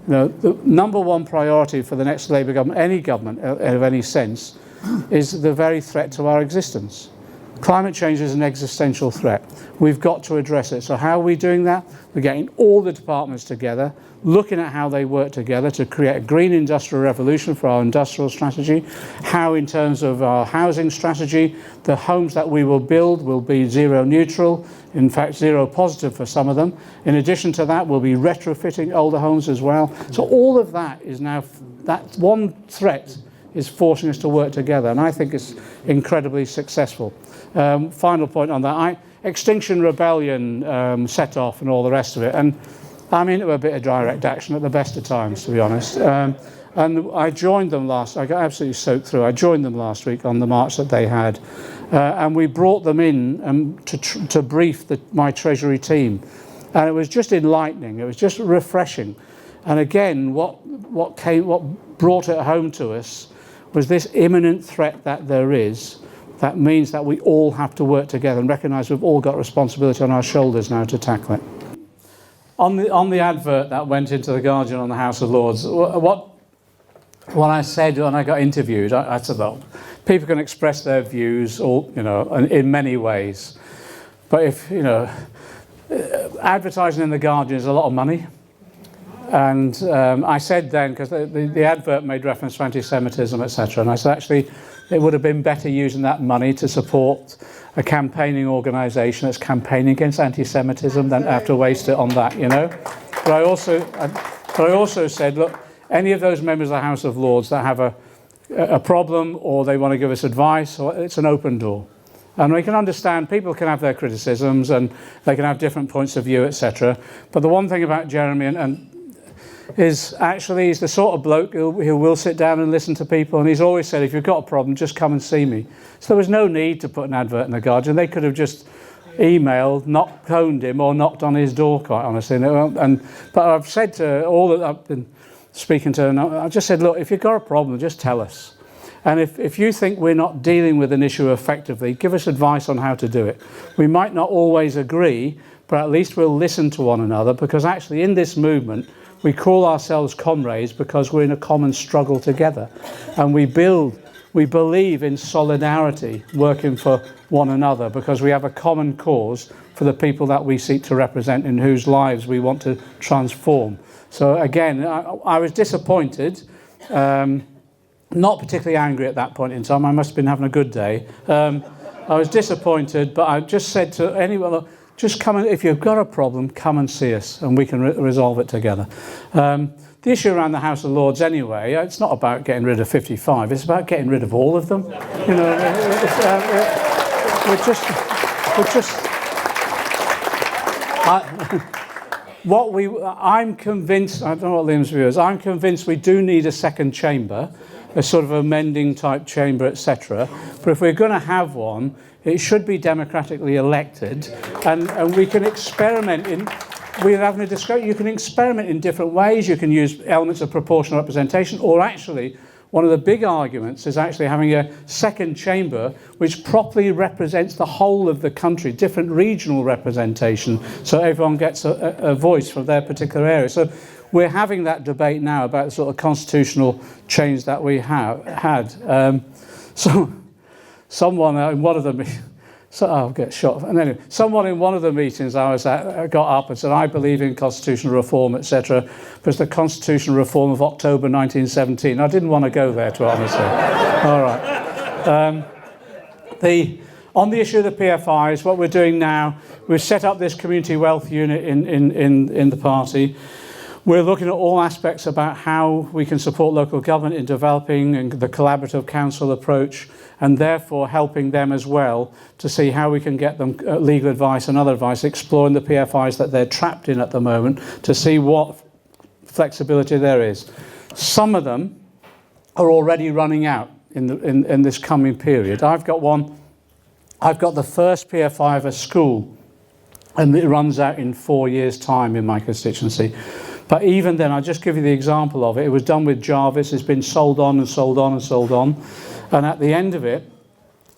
You know, the number one priority for the next Labour government, any government of any sense, is the very threat to our existence. Climate change is an existential threat. We've got to address it. So how are we doing that? We're getting all the departments together, looking at how they work together to create a green industrial revolution for our industrial strategy, how in terms of our housing strategy, the homes that we will build will be zero neutral, in fact zero positive for some of them. In addition to that, we'll be retrofitting older homes as well. So all of that is now, that one threat is forcing us to work together, and I think it's incredibly successful. Final point on that, Extinction Rebellion set off and all the rest of it, and I'm into a bit of direct action at the best of times, to be honest. And I joined them I got absolutely soaked through. I joined them last week on the march that they had, and we brought them in to brief my Treasury team, and it was just enlightening. It was just refreshing, and again, what brought it home to us was this imminent threat that there is. That means that we all have to work together and recognise we've all got responsibility on our shoulders now to tackle it. On the advert that went into the Guardian on the House of Lords, what I said when I got interviewed, I said, well, people can express their views, in many ways, but if advertising in the Guardian is a lot of money. And I said then, because the advert made reference to anti-Semitism, etc., and I said actually it would have been better using that money to support a campaigning organisation that's campaigning against anti-Semitism than have to waste it on that, But I also said, look, any of those members of the House of Lords that have a problem or they want to give us advice, it's an open door. And we can understand people can have their criticisms and they can have different points of view, etc. But the one thing about Jeremy and is actually he's the sort of bloke who will sit down and listen to people, and he's always said, if you've got a problem, just come and see me. So there was no need to put an advert in the Guardian. They could have just emailed, phoned him or knocked on his door, quite honestly. But I've said to all that I've been speaking to, and I just said, look, if you've got a problem, just tell us. And if you think we're not dealing with an issue effectively, give us advice on how to do it. We might not always agree, but at least we'll listen to one another, because actually in this movement, we call ourselves comrades because we're in a common struggle together. And we believe in solidarity, working for one another, because we have a common cause for the people that we seek to represent and whose lives we want to transform. So again, I was disappointed, not particularly angry at that point in time. I must have been having a good day. I was disappointed, but I just said to anyone, look, just come and, if you've got a problem, come and see us and we can resolve it together. The issue around the House of Lords anyway, it's not about getting rid of 55, it's about getting rid of all of them. I'm convinced, I don't know what Liam's view is, I'm convinced we do need a second chamber, a sort of amending type chamber, etc. But if we're going to have one, it should be democratically elected, and we can experiment in. We're having a discussion. You can experiment in different ways. You can use elements of proportional representation, or actually, one of the big arguments is actually having a second chamber which properly represents the whole of the country, different regional representation, so everyone gets a voice from their particular area. So we're having that debate now about the sort of constitutional change that we have had. So someone in one of the I'll get shot. And anyway, someone in one of the meetings I was at got up and said, I believe in constitutional reform, etc. But it's the constitutional reform of October 1917. I didn't want to go there, to be honest. All right. On the issue of the PFIs, what we're doing now, we've set up this community wealth unit in the party. We're looking at all aspects about how we can support local government in developing and the collaborative council approach, and therefore helping them as well to see how we can get them legal advice and other advice, exploring the PFIs that they're trapped in at the moment to see what flexibility there is. Some of them are already running out in this coming period. I've got the first PFI of a school, and it runs out in 4 years' time in my constituency. But even then, I'll just give you the example of it. It was done with Jarvis. It's been sold on and sold on and sold on. And at the end of it,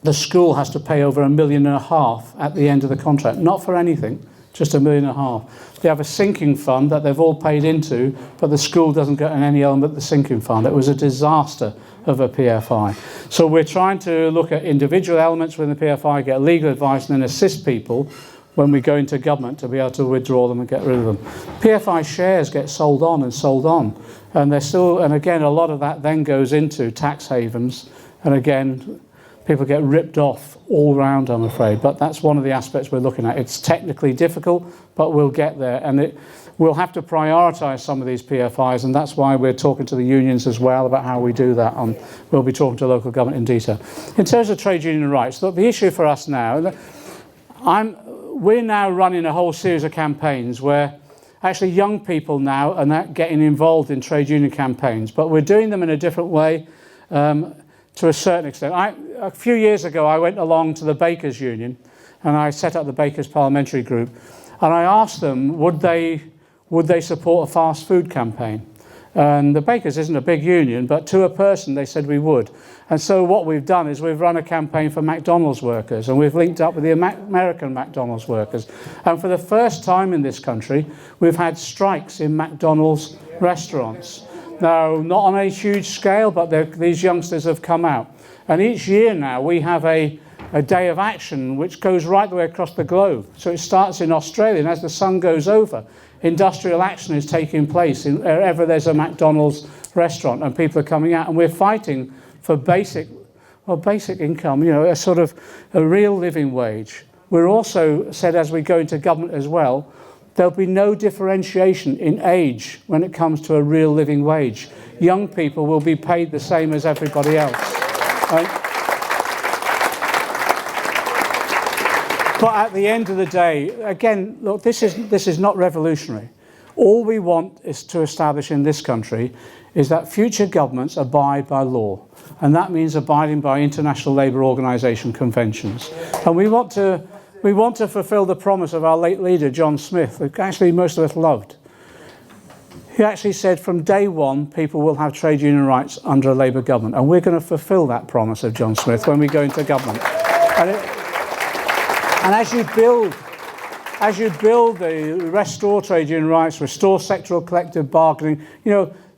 the school has to pay over £1.5 million at the end of the contract. Not for anything, just £1.5 million. They have a sinking fund that they've all paid into, but the school doesn't get any element of the sinking fund. It was a disaster of a PFI. So we're trying to look at individual elements within the PFI, get legal advice, and then assist people when we go into government to be able to withdraw them and get rid of them. PFI shares get sold on, and they're still, and again, a lot of that then goes into tax havens, and again, people get ripped off all round, I'm afraid. But that's one of the aspects we're looking at. It's technically difficult, but we'll get there, and we'll have to prioritise some of these PFIs, and that's why we're talking to the unions as well about how we do that. We'll be talking to local government in detail. In terms of trade union rights, look, the issue for us now, we're now running a whole series of campaigns where actually young people now are not getting involved in trade union campaigns, but we're doing them in a different way to a certain extent. A few years ago, I went along to the Bakers Union and I set up the Bakers Parliamentary Group, and I asked them, would they support a fast food campaign? And the Bakers isn't a big union, but to a person they said we would. And so what we've done is we've run a campaign for McDonald's workers, and we've linked up with the American McDonald's workers. And for the first time in this country, we've had strikes in McDonald's restaurants. Now, not on a huge scale, but these youngsters have come out. And each year now we have a day of action which goes right the way across the globe. So it starts in Australia, and as the sun goes over, industrial action is taking place wherever there's a McDonald's restaurant, and people are coming out, and we're fighting for basic income, a sort of a real living wage. We're also said, as we go into government as well, there'll be no differentiation in age when it comes to a real living wage. Young people will be paid the same as everybody else. But at the end of the day, again, look, this is not revolutionary. All we want is to establish in this country is that future governments abide by law. And that means abiding by International Labour Organization conventions. And we want to fulfil the promise of our late leader, John Smith, that actually most of us loved. He actually said from day one, people will have trade union rights under a Labour government. And we're going to fulfil that promise of John Smith when we go into government. And as you build the restore trade union rights, restore sectoral collective bargaining,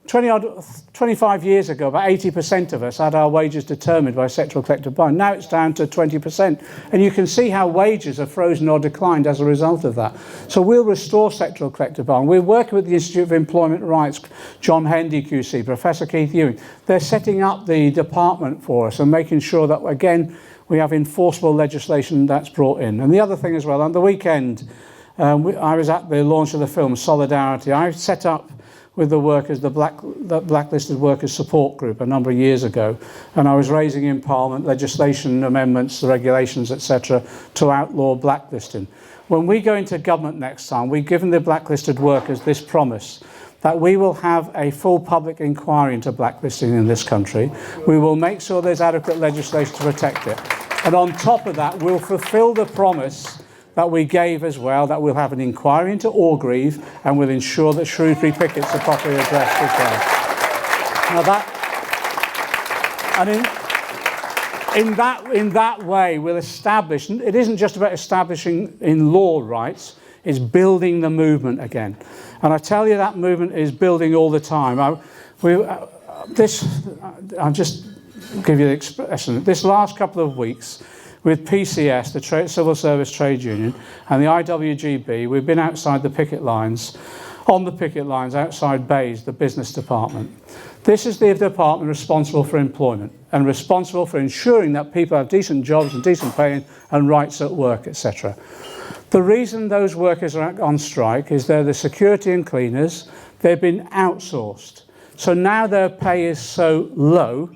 25 years ago, about 80% of us had our wages determined by sectoral collective bargaining. Now it's down to 20%. And you can see how wages have frozen or declined as a result of that. So we'll restore sectoral collective bargaining. We're working with the Institute of Employment Rights, John Hendy QC, Professor Keith Ewing. They're setting up the department for us and making sure that, again, we have enforceable legislation that's brought in. And the other thing as well, on the weekend, I was at the launch of the film Solidarity. I set up with the workers, the blacklisted workers support group a number of years ago, and I was raising in Parliament legislation amendments, regulations, etc., to outlaw blacklisting. When we go into government next time, we've given the blacklisted workers this promise that we will have a full public inquiry into blacklisting in this country. We will make sure there's adequate legislation to protect it. And on top of that, we'll fulfil the promise that we gave as well, that we'll have an inquiry into Orgreave and we'll ensure that Shrewsbury pickets are properly addressed as well. Now in that way, we'll establish, it isn't just about establishing in law rights, it's building the movement again. And I tell you, that movement is building all the time. I'll just give you the expression. This last couple of weeks, with PCS, the Civil Service Trade Union, and the IWGB, we've been outside the picket lines, on the picket lines outside BEIS, the business department. This is the department responsible for employment and responsible for ensuring that people have decent jobs and decent pay and rights at work, etc. The reason those workers are on strike is they're the security and cleaners. They've been outsourced. So now their pay is so low.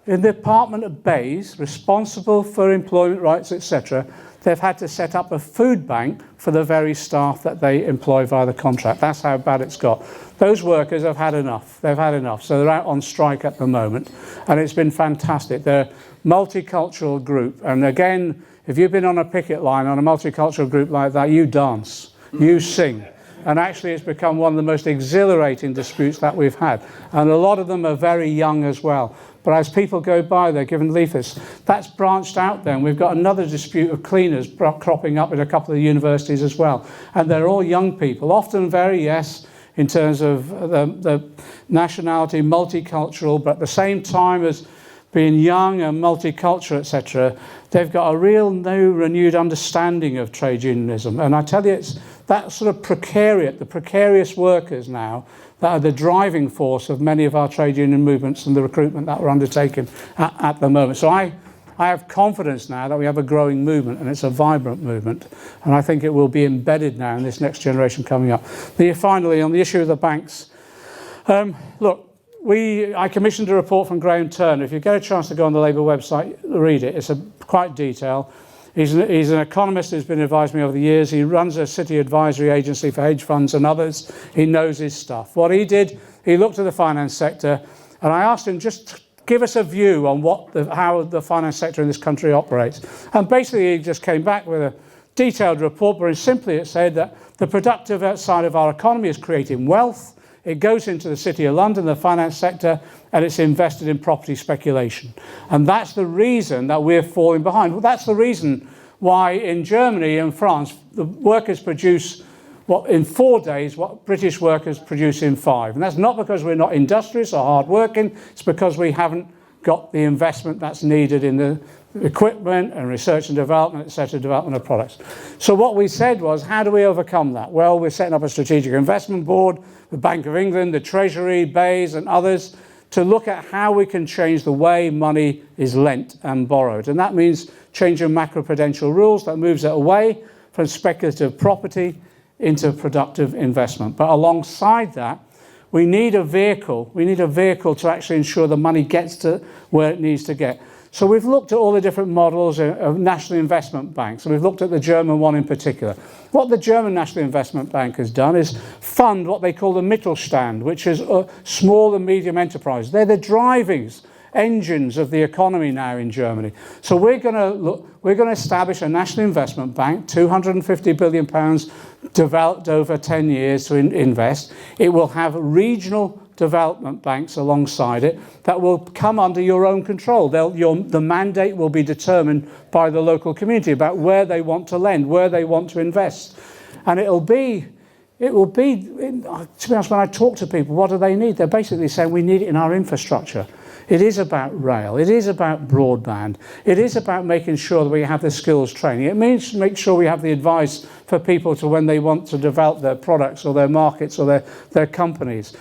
In the department of BEIS, responsible for employment rights, etc., they've had to set up a food bank for the very staff that they employ via the contract. That's how bad it's got. Those workers have had enough. They've had enough. So they're out on strike at the moment. And it's been fantastic. They're a multicultural group. And again, if you've been on a picket line on a multicultural group like that, you dance, you sing. And actually it's become one of the most exhilarating disputes that we've had. And a lot of them are very young as well. But as people go by, they're given leaflets. That's branched out then. We've got another dispute of cleaners cropping up at a couple of universities as well. And they're all young people, often very, yes, in terms of the nationality, multicultural, but at the same time as being young and multicultural, etc., they've got a real new, renewed understanding of trade unionism. And I tell you, it's that sort of the precarious workers now, that are the driving force of many of our trade union movements and the recruitment that we're undertaking at the moment. So I have confidence now that we have a growing movement, and it's a vibrant movement, and I think it will be embedded now in this next generation coming up. Finally, on the issue of the banks, look, I commissioned a report from Graham Turner. If you get a chance to go on the Labour website, read it. It's quite detailed. He's an economist who's been advising me over the years. He runs a city advisory agency for hedge funds and others. He knows his stuff. What he did, he looked at the finance sector, and I asked him, just give us a view on how the finance sector in this country operates. And basically he just came back with a detailed report, but simply it said that the productive side of our economy is creating wealth. It goes into the City of London, the finance sector, and it's invested in property speculation. And that's the reason that we're falling behind. Well, that's the reason why in Germany and France, the workers produce in 4 days what British workers produce in 5. And that's not because we're not industrious or hard-working. It's because we haven't got the investment that's needed in the equipment and research and development, etc., development of products. So what we said was, how do we overcome that? Well, we're setting up a strategic investment board, the Bank of England, the Treasury, BEIS and others, to look at how we can change the way money is lent and borrowed. And that means changing macroprudential rules that moves it away from speculative property into productive investment. But alongside that, we need a vehicle. We need a vehicle to actually ensure the money gets to where it needs to get. So we've looked at all the different models of national investment banks, and we've looked at the German one in particular. What the German National Investment Bank has done is fund what they call the Mittelstand, which is small and medium enterprises. They're the driving engines of the economy now in Germany. So we're going to establish a national investment bank, £250 billion developed over 10 years to invest. It will have regional development banks alongside it that will come under your own control. The mandate will be determined by the local community about where they want to lend, where they want to invest. And it will be, to be honest, when I talk to people, what do they need? They're basically saying we need it in our infrastructure. It is about rail. It is about broadband. It is about making sure that we have the skills training. It means make sure we have the advice for people to when they want to develop their products or their markets or their companies.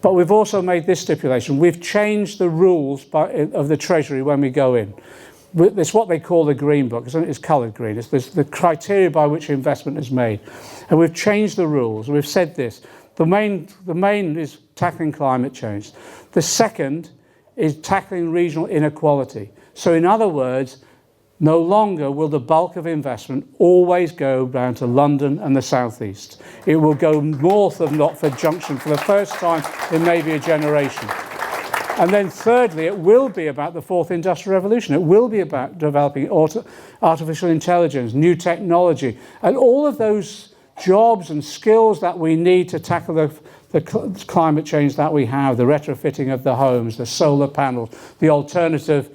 But we've also made this stipulation. We've changed the rules of the Treasury when we go in. It's what they call the Green Book. It's coloured green. It's the criteria by which investment is made. And we've changed the rules. We've said this. The main is tackling climate change. The second is tackling regional inequality. So in other words, no longer will the bulk of investment always go down to London and the southeast. It will go north of Knotford Junction for the first time in maybe a generation. And then thirdly, it will be about the fourth industrial revolution. It will be about developing artificial intelligence, new technology, and all of those jobs and skills that we need to tackle the climate change that we have, the retrofitting of the homes, the solar panels, the alternative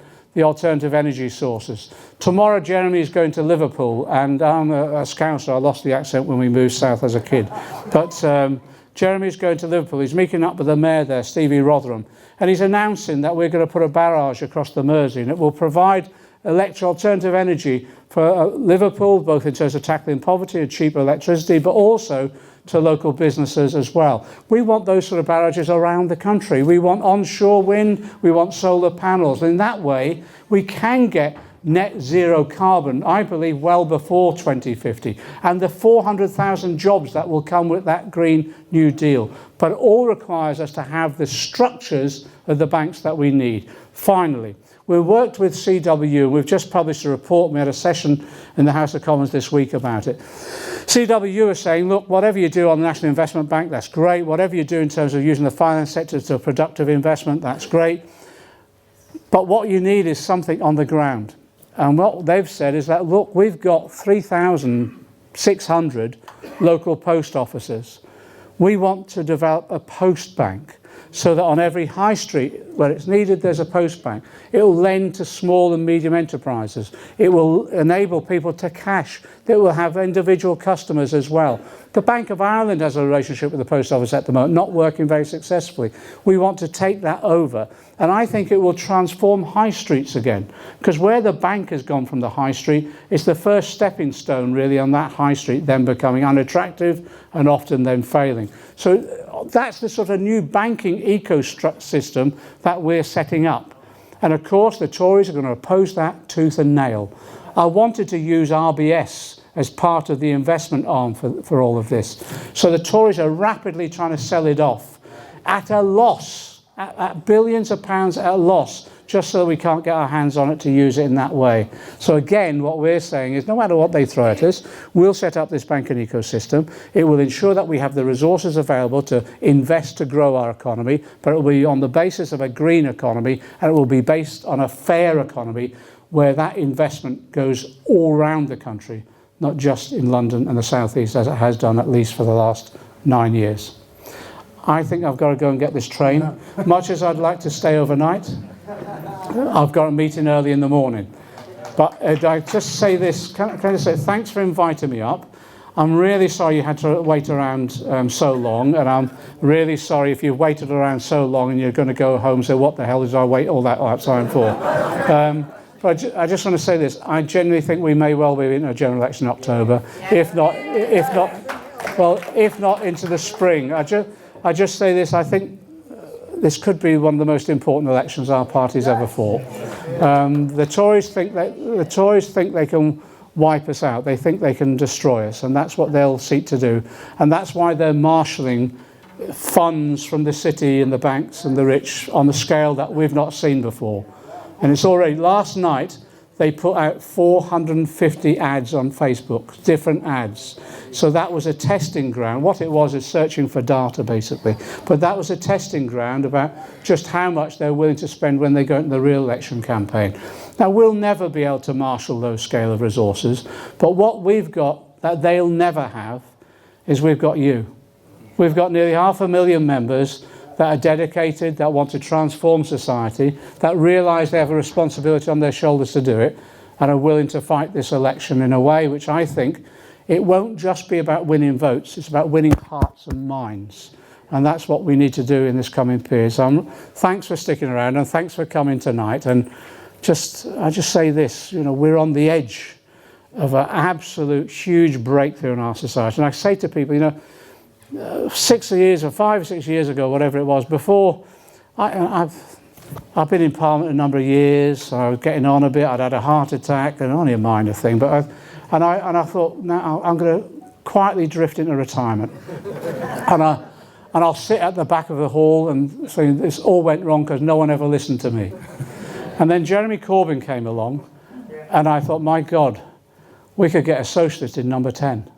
energy sources. Tomorrow, Jeremy is going to Liverpool, and I'm a Chancellor. I lost the accent when we moved south as a kid. But Jeremy's going to Liverpool. He's meeting up with the mayor there, Stevie Rotherham, and he's announcing that we're going to put a barrage across the Mersey, and it will provide alternative energy for Liverpool, both in terms of tackling poverty and cheaper electricity, but also to local businesses as well. We want those sort of barrages around the country. We want onshore wind, we want solar panels. In that way, we can get net zero carbon, I believe, well before 2050, and the 400,000 jobs that will come with that Green New Deal. But it all requires us to have the structures of the banks that we need. Finally, we worked with CW, and we've just published a report. We had a session in the House of Commons this week about it. CW is saying, look, whatever you do on the National Investment Bank, that's great. Whatever you do in terms of using the finance sector to productive investment, that's great. But what you need is something on the ground. And what they've said is that, look, we've got 3,600 local post offices. We want to develop a post bank so that on every high street where it's needed, there's a post bank. It will lend to small and medium enterprises. It will enable people to cash. It will have individual customers as well. The Bank of Ireland has a relationship with the post office at the moment, not working very successfully. We want to take that over. And I think it will transform high streets again, because where the bank has gone from the high street, it's the first stepping stone really on that high street then becoming unattractive and often then failing. So that's the sort of new banking ecosystem that we're setting up. And of course the Tories are going to oppose that tooth and nail. I wanted to use RBS as part of the investment arm for all of this. So the Tories are rapidly trying to sell it off at a loss, at billions of pounds at a loss, just so we can't get our hands on it to use it in that way. So again, what we're saying is no matter what they throw at us, we'll set up this banking ecosystem. It will ensure that we have the resources available to invest to grow our economy, but it will be on the basis of a green economy, and it will be based on a fair economy where that investment goes all around the country, not just in London and the South East, as it has done at least for the last 9 years. I think I've got to go and get this train. Much as I'd like to stay overnight, I've got a meeting early in the morning. But I just say this, can I say thanks for inviting me up. I'm really sorry you had to wait around so long, and I'm really sorry if you've waited around so long and you're going to go home and say, what the hell did I wait all that time for? But I just want to say this, I genuinely think we may well be in a general election in October, if not into the spring. I just say this, I think this could be one of the most important elections our party's ever fought. The Tories think they can wipe us out. They think they can destroy us, and that's what they'll seek to do. And that's why they're marshalling funds from the city and the banks and the rich on the scale that we've not seen before. And it's already, last night, they put out 450 ads on Facebook, different ads. So that was a testing ground. What it was is searching for data, basically. But that was a testing ground about just how much they're willing to spend when they go into the real election campaign. Now, we'll never be able to marshal those scale of resources, but what we've got that they'll never have is we've got you. We've got nearly 500,000 members that are dedicated, that want to transform society, that realise they have a responsibility on their shoulders to do it, and are willing to fight this election in a way which I think it won't just be about winning votes, it's about winning hearts and minds. And that's what we need to do in this coming period. So thanks for sticking around, and thanks for coming tonight. And I just say this, we're on the edge of an absolute huge breakthrough in our society. And I say to people, 5 or 6 years ago, whatever it was, before I've been in Parliament a number of years. I was getting on a bit. I'd had a heart attack, and only a minor thing. But I thought, now I'm going to quietly drift into retirement. And and I'll sit at the back of the hall and say this all went wrong because no one ever listened to me. And then Jeremy Corbyn came along, and I thought, my God, we could get a socialist in number 10.